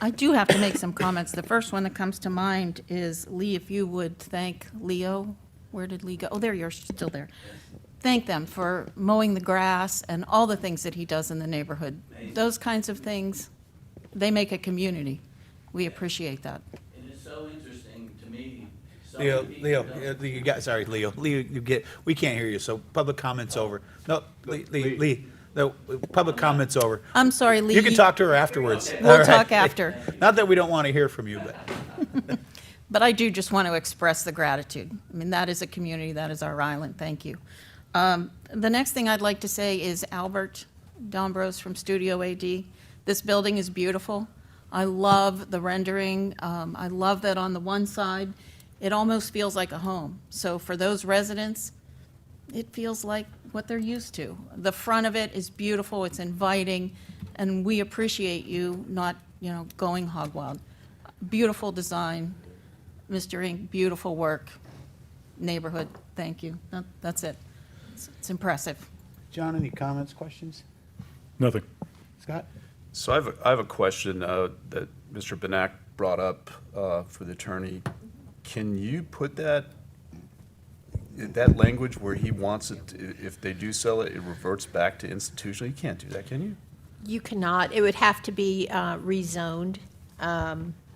I do have to make some comments. The first one that comes to mind is, Lee, if you would thank Leo. Where did Lee go? Oh, there, you're still there. Thank them for mowing the grass and all the things that he does in the neighborhood. Those kinds of things, they make a community. We appreciate that. It is so interesting to me. Leo, we can't hear you, so public comment's over. No, Lee, no, public comment's over. I'm sorry, Lee. You can talk to her afterwards. We'll All right. talk after. Not that we don't want to hear from you, but. But I do just want to express the gratitude. I mean, that is a community, that is our island. Thank you. The next thing I'd like to say is Albert Dombros from Studio AD. This building is beautiful. I love the rendering. I love that on the one side, it almost feels like a home. So for those residents, it feels like what they're used to. The front of it is beautiful, it's inviting, and we appreciate you not, going hog wild. Beautiful design, Mr. Ink, beautiful work. Neighborhood, thank you. That's it. It's impressive. John, any comments, questions? Nothing. Scott? So I have a question that Mr. Benak brought up for the attorney. Can you put that language where he wants it, if they do sell it, it reverts back to institutional? You can't do that, can you? You cannot. It would have to be rezoned.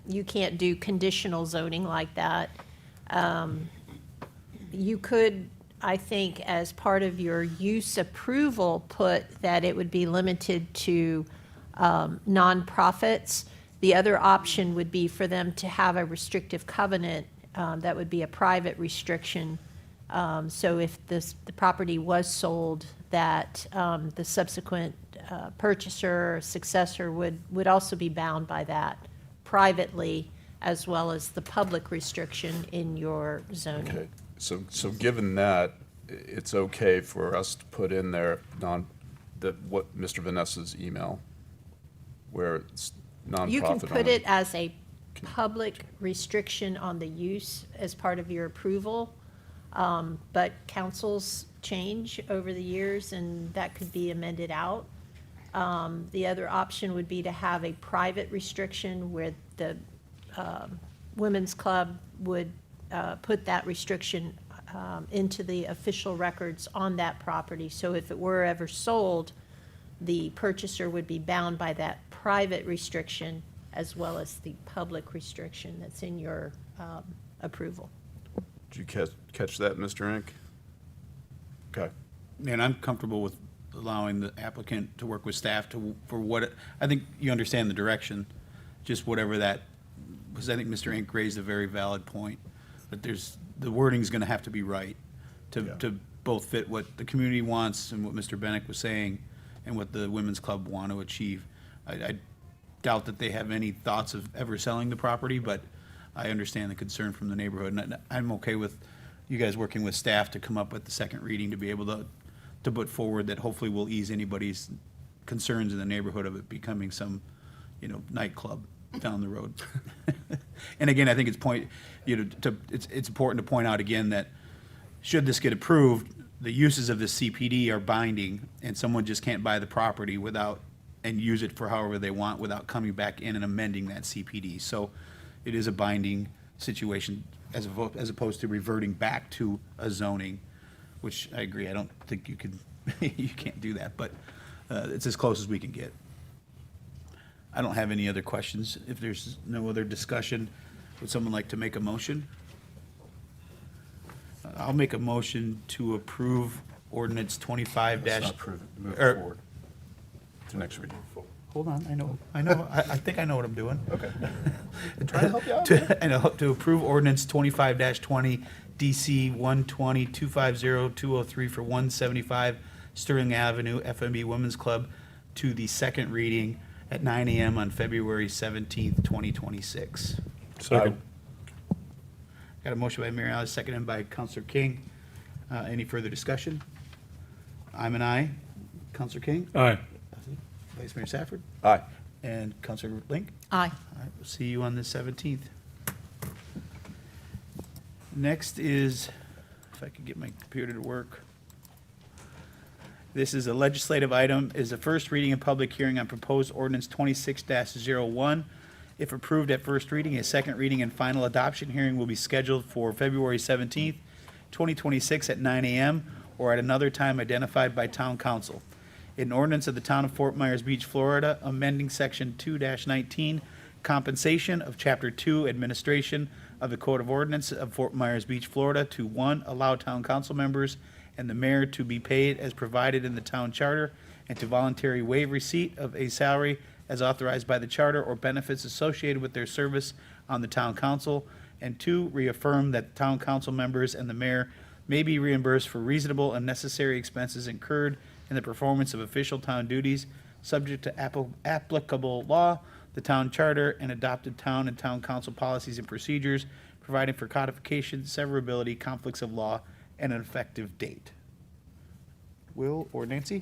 You can't do conditional zoning like that. You could, I think, as part of your use approval, put that it would be limited to nonprofits. The other option would be for them to have a restrictive covenant that would be a private restriction So if the property was sold, that the subsequent purchaser or successor would also be bound by that privately, as well as the public restriction in your zoning. Okay, so given that, it's okay for us to put in there what Mr. Vanessa's email, where it's nonprofit You can put only. it as a public restriction on the use as part of your approval, but councils change over the years, and that could be amended out. The other option would be to have a private restriction where the women's club would put that restriction into the official records on that property. So if it were ever sold, the purchaser would be bound by that private restriction as well as the public restriction that's in your approval. Did you catch that, Mr. Inc.? Okay. And I'm comfortable with allowing the applicant to work with staff for what, I think you understand the direction, just whatever that, because I think Mr. Inc. raised a very valid point, that the wording's gonna have to be right to both fit what the community wants and what Mr. Bennett was saying and what the women's club want to achieve. I doubt that they have any thoughts of ever selling the property, but I understand the concern from the neighborhood, and I'm okay with you guys working with staff to come up with the second reading to be able to put forward that hopefully will ease anybody's concerns in the neighborhood of it becoming some, nightclub down the road. And again, I think it's it's important to point out again that should this get approved, the uses of the CPD are binding, and someone just can't buy the property and use it for however they want without coming back in and amending that CPD. So it is a binding situation as opposed to reverting back to a zoning, which I agree, I don't think you can't do that, but it's as close as we can get. I don't have any other questions. If there's no other discussion, would someone like to make a motion? I'll make a motion to approve ordinance 25 Let's not approve it. Move or- forward to next reading. Hold on, I think I know what I'm doing. Okay. Trying to help you out. To approve ordinance 25-20, DC 120-250-203 for 175 Sterling Avenue, FMB Women's Club, to the second reading at 9 a.m. on February 17th, 2026. Second. Got a motion by Mayor Allen, seconded by Counselor King. Any further discussion? I'm an aye. Counselor King? Aye. Vice Mayor Safford? Aye. And Counselor Link? Aye. All right, we'll see you on the 17th. Next is, if I could get my computer to work. This is a legislative item, is the first reading and public hearing on proposed ordinance 26-01. If approved at first reading, a second reading and final adoption hearing will be scheduled for February 17th, 2026 at 9 a.m. or at another time identified by town council. An ordinance of the town of Fort Myers Beach, Florida, amending section 2-19, compensation of chapter 2, administration of the Code of Ordinance of Fort Myers Beach, Florida, to 1, allow town council members and the mayor to be paid as provided in the town charter, and to voluntarily waive receipt of a salary as authorized by the charter or benefits associated with their service on the town council, and 2, reaffirm that town council members and the mayor may be reimbursed for reasonable and necessary expenses incurred in the performance of official town duties, subject to applicable law, the town charter, and adopted town and town council policies and procedures, providing for codification, severability, conflicts of law, and an effective date. Will or Nancy?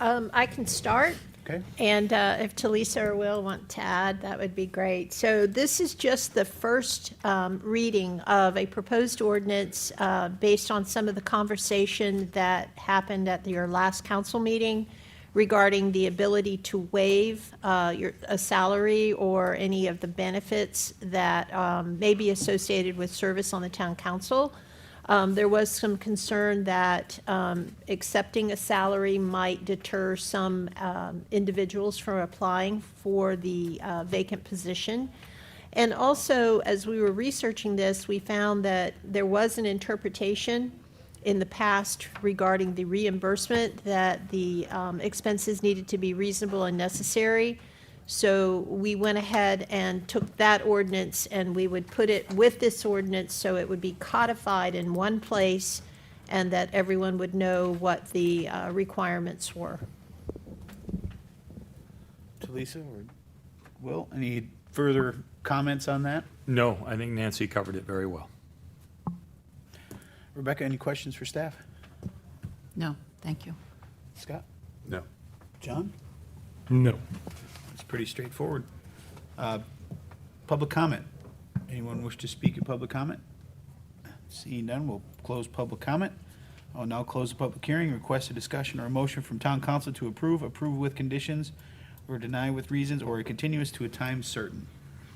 I can start. Okay. And if Talisa or Will want to add, that would be great. So this is just the first reading of a proposed ordinance based on some of the conversation that happened at your last council meeting regarding the ability to waive a salary or any of the benefits that may be associated with service on the town council. There was some concern that accepting a salary might deter some individuals from applying for the vacant position. And also, as we were researching this, we found that there was an interpretation in the past regarding the reimbursement that the expenses needed to be reasonable and necessary. So we went ahead and took that ordinance and we would put it with this ordinance so it would be codified in one place and that everyone would know what the requirements were. Talisa or Will, any further comments on that? No, I think Nancy covered it very well. Rebecca, any questions for staff? No, thank you. Scott? No. John? No. It's pretty straightforward. Public comment. Anyone wish to speak at public comment? Seeing none, we'll close public comment. I'll now close the public hearing. Request a discussion or a motion from town council to approve with conditions, or deny with reasons, or a continuous to a time certain.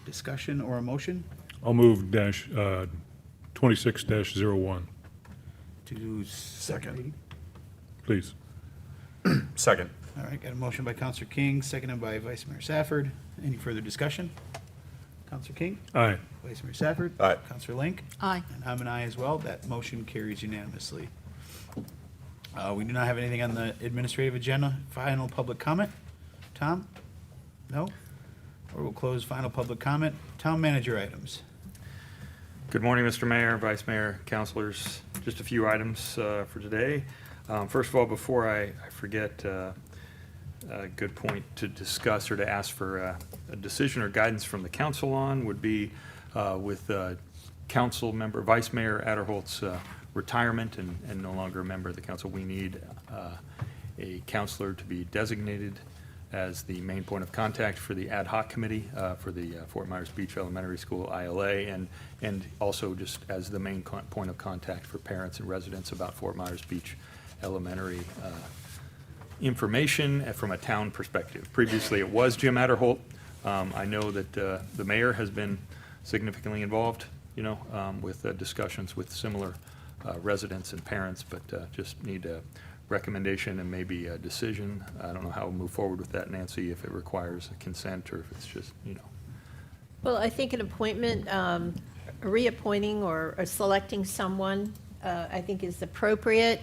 Discussion or a motion I'll move 26-01, to second. please. Second. All right, got a motion by Counselor King, seconded by Vice Mayor Safford. Any further discussion? Counselor King? Aye. Vice Mayor Safford? Aye. Counselor Link? Aye. And I'm an aye as well. That motion carries unanimously. We do not have anything on the administrative agenda. Final public comment? Tom? No? Or we'll close final public comment. Town manager items. Good morning, Mr. Mayor, Vice Mayor, councilors. Just a few items for today. First of all, before I forget, a good point to discuss or to ask for a decision or guidance from the council on would be with council member, Vice Mayor Adderholt's retirement and no longer a member of the council. We need a counselor to be designated as the main point of contact for the ad hoc committee for the Fort Myers Beach Elementary School ILA, and also just as the main point of contact for parents and residents about Fort Myers Beach Elementary information from a town perspective. Previously, it was Jim Adderholt. I know that the mayor has been significantly involved, with discussions with similar residents and parents, but just need a recommendation and maybe a decision. I don't know how we'll move forward with that, Nancy, if it requires a consent or if it's just, Well, I think an appointment, reappointing or selecting someone, I think is appropriate.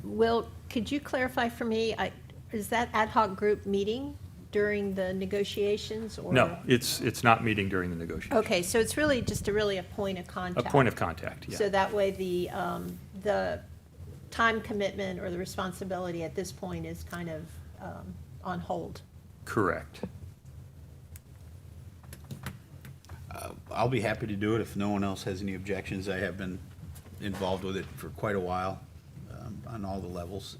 Will, could you clarify for me, is that ad hoc group meeting during the negotiations? Or? No, it's not meeting during the negotiation. Okay, so it's really just a point of A contact. point of contact, yeah. So that way the time commitment or the responsibility at this point is kind of on hold. Correct. I'll be happy to do it if no one else has any objections. I have been involved with it for quite a while on all the levels,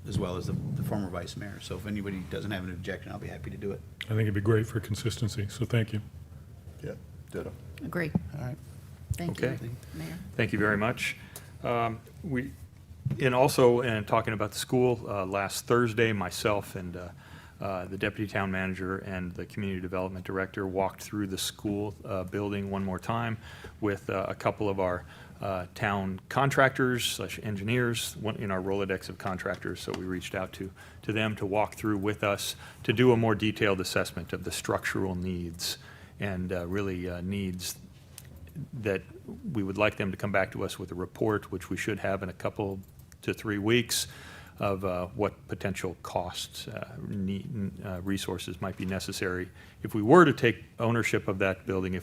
as well as the former vice mayor. So if anybody doesn't have an objection, I'll be happy to do it. I think it'd be great for consistency, so thank you. Yeah, ditto. Agree. All right. Thank you, Okay. Mayor. Thank you very much. And also, talking about the school, last Thursday, myself and the deputy town manager and the community development director walked through the school building one more time with a couple of our town contractors / engineers in our Rolodex of contractors. So we reached out to them to walk through with us to do a more detailed assessment of the structural needs and really needs that we would like them to come back to us with a report, which we should have in a couple to 3 weeks, of what potential costs, resources might be necessary if we were to take ownership of that building,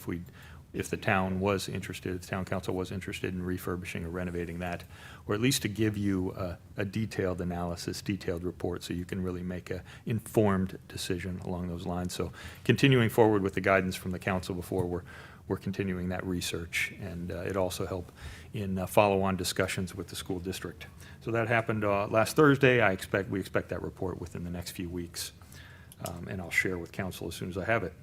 if the town was interested, if the town council was interested in refurbishing or renovating that, or at least to give you a detailed analysis, detailed report, so you can really make an informed decision along those lines. So continuing forward with the guidance from the council before we're continuing that research, and it also help in follow-on discussions with the school district. So that happened last Thursday. We expect that report within the next few weeks, and I'll share with council as soon as I have it.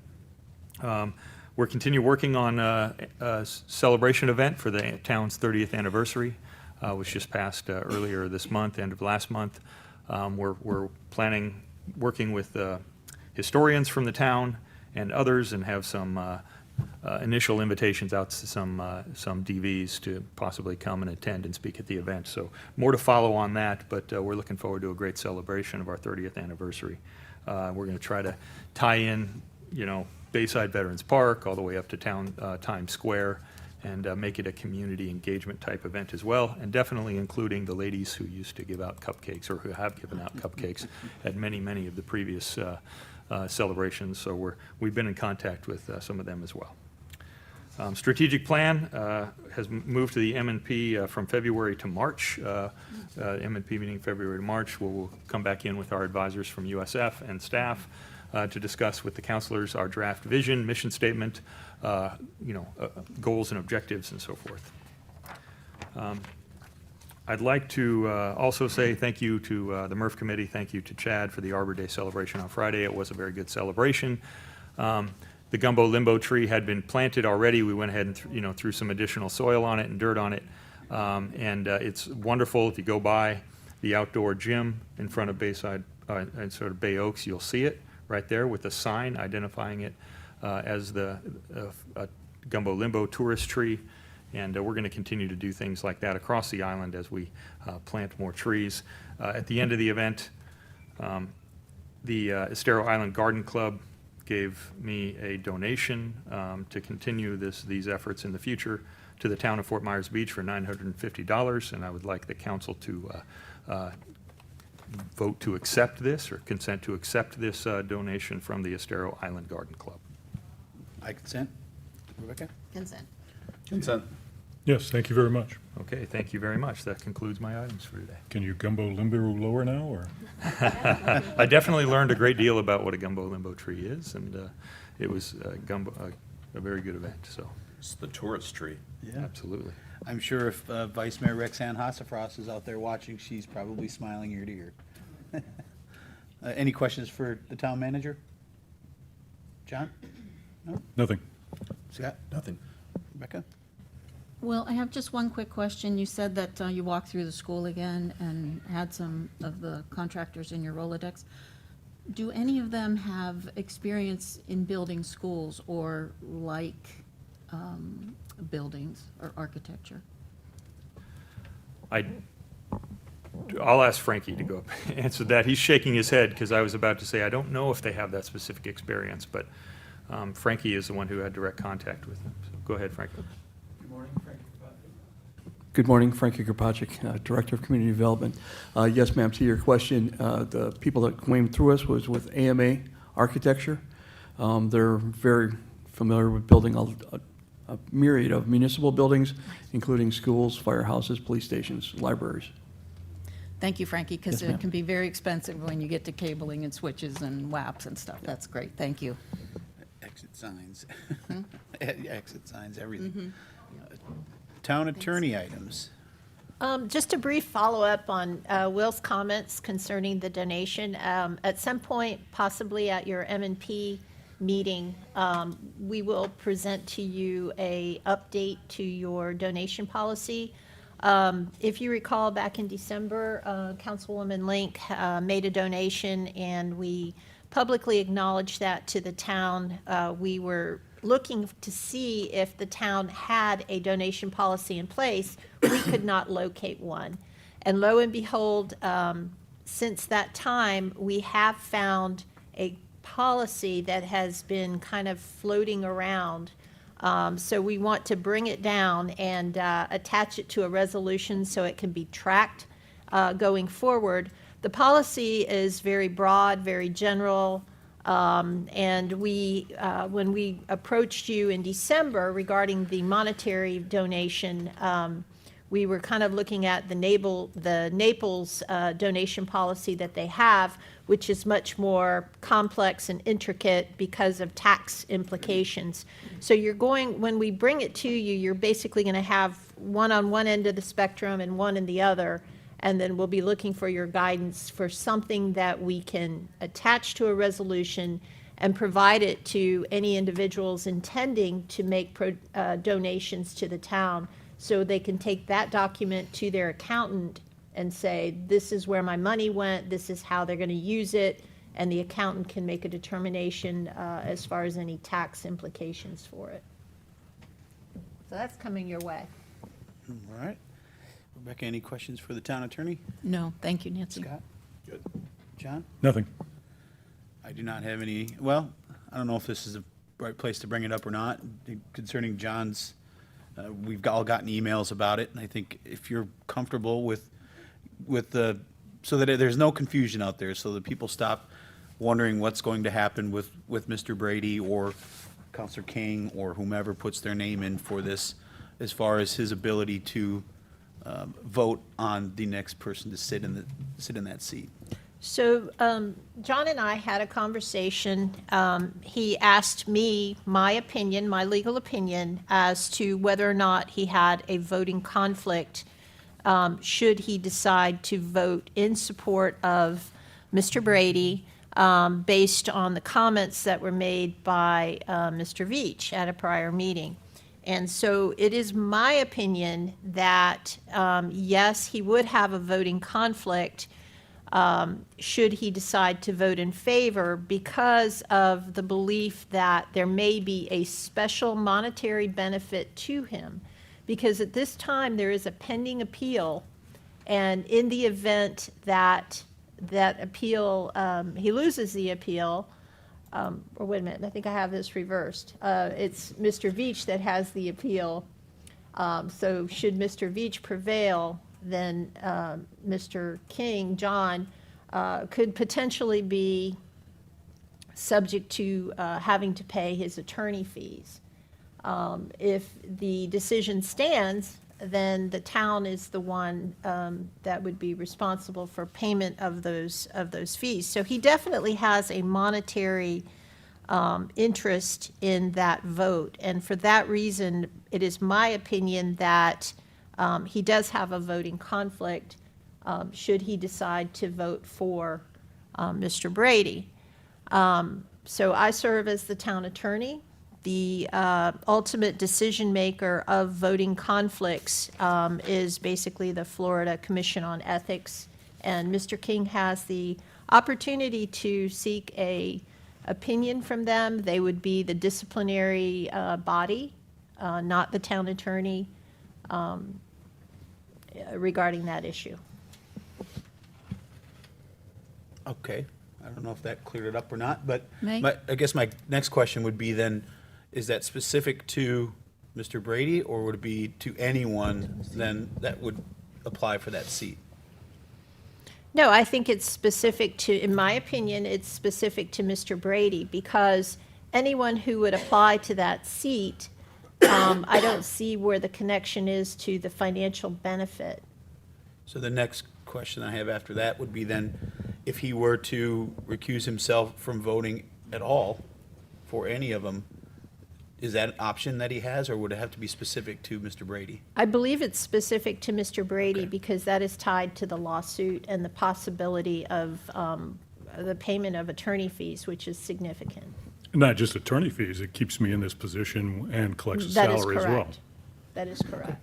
We're continue working on a celebration event for the town's 30th anniversary, which just passed earlier this month, end of last month. We're planning, working with historians from the town and others, and have some initial invitations out to some DVs to possibly come and attend and speak at the event. So more to follow on that, but we're looking forward to a great celebration of our 30th anniversary. We're going to try to tie in, Bayside Veterans Park all the way up to Times Square, and make it a community engagement type event as well, and definitely including the ladies who used to give out cupcakes, or who have given out cupcakes at many of the previous celebrations. So we've been in contact with some of them as well. Strategic plan has moved to the M&P from February to March. M&P meeting February to March. We'll come back in with our advisors from USF and staff to discuss with the counselors our draft vision, mission statement, goals and objectives and so forth. I'd like to also say thank you to the MRF committee. Thank you to Chad for the Arbor Day celebration on Friday. It was a very good celebration. The gumbo limbo tree had been planted already. We went ahead and threw some additional soil on it and dirt on it. It's wonderful. If you go by the outdoor gym in front of Bayside and sort of Bay Oaks, you'll see it right there with a sign identifying it as the gumbo limbo tourist tree. And we're going to continue to do things like that across the island as we plant more trees. At the end of the event, the Estero Island Garden Club gave me a donation to continue these efforts in the future to the town of Fort Myers Beach for $950, and I would like the council to vote to accept this or consent to accept this donation from the Estero Island Garden Club. I consent. Rebecca? Consent. Consent. Yes, thank you very much. Okay, thank you very much. That concludes my items for today. Can you gumbo limbo lower now, or? I definitely learned a great deal about what a gumbo limbo tree is, and it was a very good event, so It's the tourist tree. Yeah. absolutely. I'm sure if Vice Mayor Rexanne Hossafrost is out there watching, she's probably smiling ear to ear. Any questions for the town manager? John? No? Nothing. Scott? Nothing. Rebecca? Well, I have just one quick question. You said that you walked through the school again and had some of the contractors in your Rolodex. Do any of them have experience in building schools or buildings or architecture? I'll ask Frankie to go up and answer that. He's shaking his head because I was about to say, I don't know if they have that specific experience, but Frankie is the one who had direct contact with them. So go ahead, Frankie. Good morning, Frankie Kropacek, Director of Community Development. Yes, ma'am, to your question, the people that came through us was with AMA Architecture. They're very familiar with building a myriad of municipal buildings, including schools, firehouses, police stations, libraries. Thank you, Frankie, because Yes, ma'am. it can be very expensive when you get to cabling and switches and WAPs and stuff. That's great. Thank you. Exit signs. Exit signs, everything. Town attorney items. Just a brief follow-up on Will's comments concerning the donation. At some point, possibly at your M&P meeting, we will present to you a update to your donation policy. If you recall, back in December, Councilwoman Link made a donation, and we publicly acknowledged that to the town. We were looking to see if the town had a donation policy in place. We could not locate one. And lo and behold, since that time, we have found a policy that has been kind of floating around. So we want to bring it down and attach it to a resolution so it can be tracked going forward. The policy is very broad, very general. And we, when we approached you in December regarding the monetary donation, we were kind of looking at the Naples donation policy that they have, which is much more complex and intricate because of tax implications. So when we bring it to you, you're basically going to have one on one end of the spectrum and one in the other. And then we'll be looking for your guidance for something that we can attach to a resolution and provide it to any individuals intending to make donations to the town, so they can take that document to their accountant and say, this is where my money went, this is how they're going to use it, and the accountant can make a determination as far as any tax implications for it. So that's coming your way. All right. Rebecca, any questions for the town attorney? No, thank you, Nancy. Scott? Good. John? Nothing. I do not have any, well, I don't know if this is the right place to bring it up or not, concerning John's, we've all gotten emails about it, and I think if you're comfortable with so that there's no confusion out there, so that people stop wondering what's going to happen with Mr. Brady or Counselor King or whomever puts their name in for this, as far as his ability to vote on the next person to sit in that seat? So John and I had a conversation. He asked me my opinion, my legal opinion, as to whether or not he had a voting conflict should he decide to vote in support of Mr. Brady based on the comments that were made by Mr. Veach at a prior meeting. And so it is my opinion that, yes, he would have a voting conflict should he decide to vote in favor because of the belief that there may be a special monetary benefit to him. Because at this time, there is a pending appeal, and in the event that that appeal, he loses the appeal, or wait a minute, I think I have this reversed. It's Mr. Veach that has the appeal. So should Mr. Veach prevail, then Mr. King, John, could potentially be subject to having to pay his attorney fees. If the decision stands, then the town is the one that would be responsible for payment of those fees. So he definitely has a monetary interest in that vote, and for that reason, it is my opinion that he does have a voting conflict should he decide to vote for Mr. Brady. So I serve as the town attorney. The ultimate decision maker of voting conflicts is basically the Florida Commission on Ethics, and Mr. King has the opportunity to seek a opinion from them. They would be the disciplinary body, not the town attorney, regarding that issue. Okay, I don't know if that cleared it up or not, but May? I guess my next question would be then, is that specific to Mr. Brady, or would it be to anyone then that would apply for that seat? No, I think it's specific to, in my opinion, it's specific to Mr. Brady, because anyone who would apply to that seat, I don't see where the connection is to the financial benefit. So the next question I have after that would be then, if he were to recuse himself from voting at all for any of them, is that an option that he has, or would it have to be specific to Mr. Brady? I believe it's specific to Mr. Brady Okay. because that is tied to the lawsuit and the possibility of the payment of attorney fees, which is significant. Not just attorney fees, it keeps me in this position and collects a That is salary as well. correct. That is correct.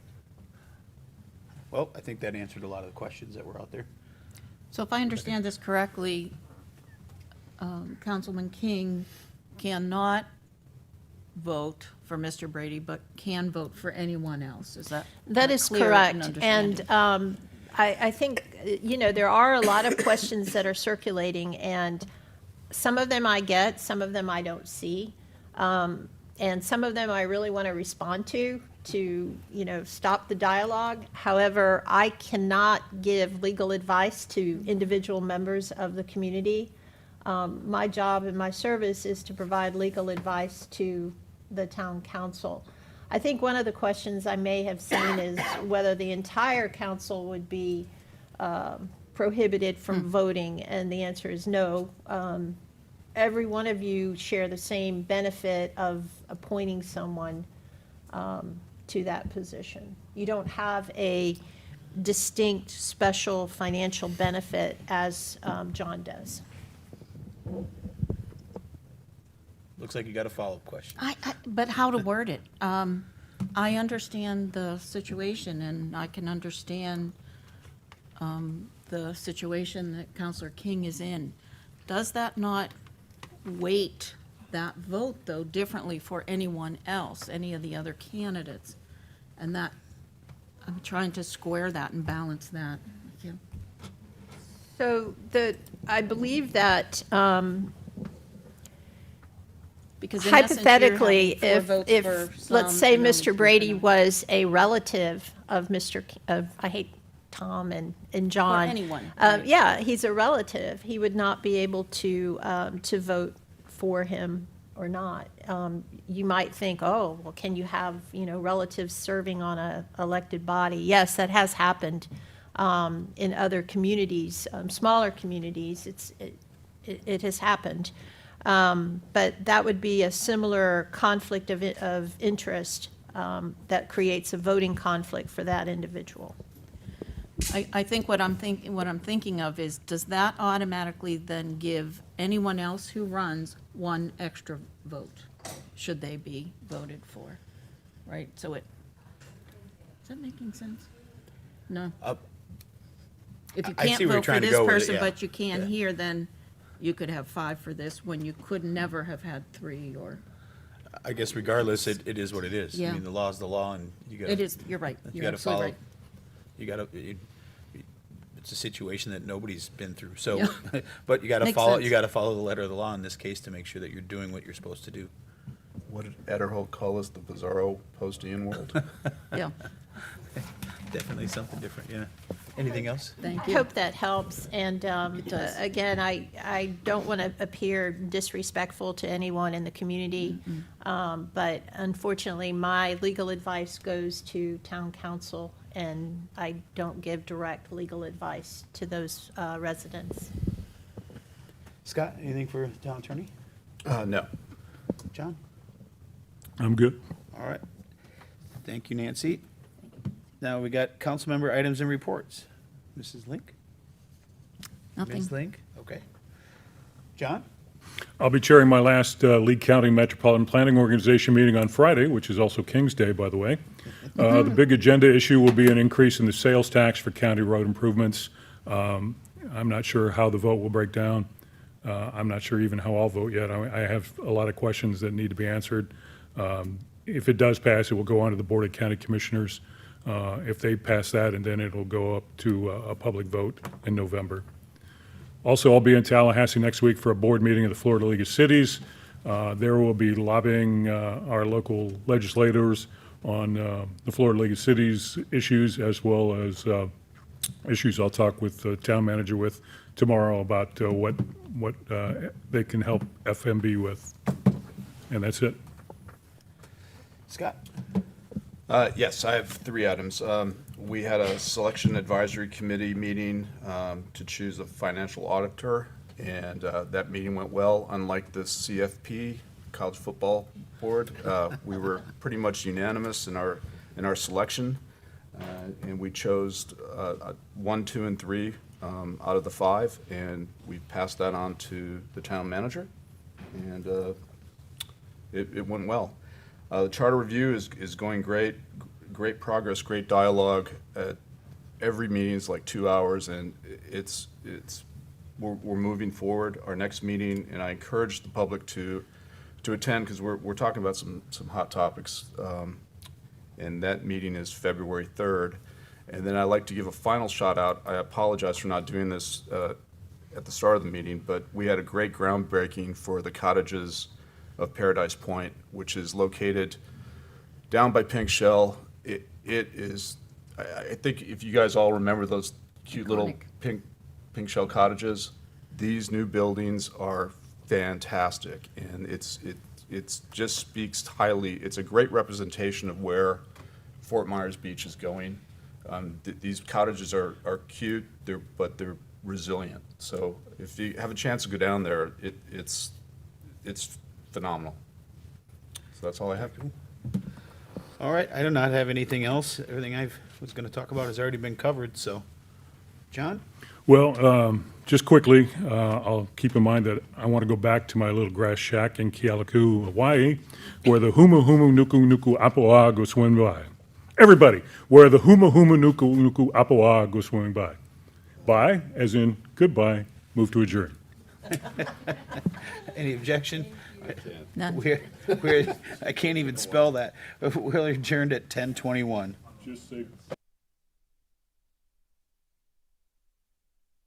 Well, I think that answered a lot of the questions that were out there. So if I understand this correctly, Councilman King cannot vote for Mr. Brady, but can vote for anyone else. Is that That is clear in correct. understanding? And I think, there are a lot of questions that are circulating, and some of them I get, some of them I don't see. And some of them I really want to respond to, stop the dialogue. However, I cannot give legal advice to individual members of the community. My job and my service is to provide legal advice to the town council. I think one of the questions I may have seen is whether the entire council would be prohibited from voting, and the answer is no. Every one of you share the same benefit of appointing someone to that position. You don't have a distinct, special financial benefit as John does. Looks like you got a follow-up question. But how to word it? I understand the situation, and I can understand the situation that Counselor King is in. Does that not weight that vote, though, differently for anyone else, any of the other candidates? And that, I'm trying to square that and balance that. Thank you. So I believe that Because in essence, you're having hypothetically, four votes if, for let's some say and only Mr. three Brady for none. was a relative of I hate Tom and John. anyone. Yeah, he's a relative. He would not be able to vote for him or not. You might think, oh, well, can you have, relatives serving on a elected body? Yes, that has happened in other communities, smaller communities. It has happened. But that would be a similar conflict of interest that creates a voting conflict for that individual. I think what I'm thinking of is, does that automatically then give anyone else who runs one extra vote, should they be voted for? Right, is that making sense? No? If you I see can't where you're vote for trying to this go with it, person, yeah. but you can Yeah. here, then you could have 5 for this, when you could never have had 3, or, I guess regardless, it is what it is. Yeah. I mean, the law is the law, and you got. it is, you're right, You you're gotta absolutely follow, right. you gotta, it's a situation that nobody's been through, so, Yeah. but you gotta Makes follow, sense. you gotta follow the letter of the law in this case to make sure that you're doing what you're supposed to do. What did Ederhold call us, the bizarro Postian world? Yeah, Definitely something different, yeah. Anything else? thank I you. hope that helps, and does. again, I don't want to appear disrespectful to anyone in the community, but unfortunately, my legal advice goes to town council, and I don't give direct legal advice to those residents. Scott, anything for the town attorney? No. John? I'm good. All right. Thank you, Nancy. Now we got council member items and reports. Mrs. Link? Nothing. Ms. Link? Okay. John? I'll be chairing my last Lee County Metropolitan Planning Organization meeting on Friday, which is also King's Day, by the way. The big agenda issue will be an increase in the sales tax for county road improvements. I'm not sure how the vote will break down. I'm not sure even how I'll vote yet. I have a lot of questions that need to be answered. If it does pass, it will go on to the Board of County Commissioners. If they pass that, and then it'll go up to a public vote in November. Also, I'll be in Tallahassee next week for a board meeting of the Florida League of Cities. There will be lobbying our local legislators on the Florida League of Cities issues, as well as issues I'll talk with the town manager with tomorrow about what they can help FMB with. And that's it. Scott? Yes, I have 3 items. We had a selection advisory committee meeting to choose a financial auditor, and that meeting went well. Unlike the CFP, College Football Board, we were pretty much unanimous in our selection, and we chose 1, 2, and 3 out of the 5, and we passed that on to the town manager, and it went well. The charter review is going great, great progress, great dialogue. Every meeting is like 2 hours, and we're moving forward. Our next meeting, and I encourage the public to attend, because we're talking about some hot topics. And that meeting is February 3rd. And then I'd like to give a final shout out. I apologize for not doing this at the start of the meeting, but we had a great groundbreaking for the cottages of Paradise Point, which is located down by Pink Shell. It is, I think if you guys all remember those cute little pink shell cottages, these new buildings are fantastic, and it's just speaks highly. It's a great representation of where Fort Myers Beach is going. These cottages are cute, but they're resilient. So if you have a chance to go down there, it's phenomenal. So that's all I have. All right, I do not have anything else. Everything I was going to talk about has already been covered, so. John? Well, just quickly, I'll keep in mind that I want to go back to my little grass shack in Kealaku, Hawaii, where the Humu Humu Nuku Nuku Apo'a go swimming by. Everybody, where the Humu Humu Nuku Nuku Apo'a go swimming by. Bye, as in goodbye, move to adjourn. Any objection? None. I can't even spell that. We're adjourned at 10:21. Just say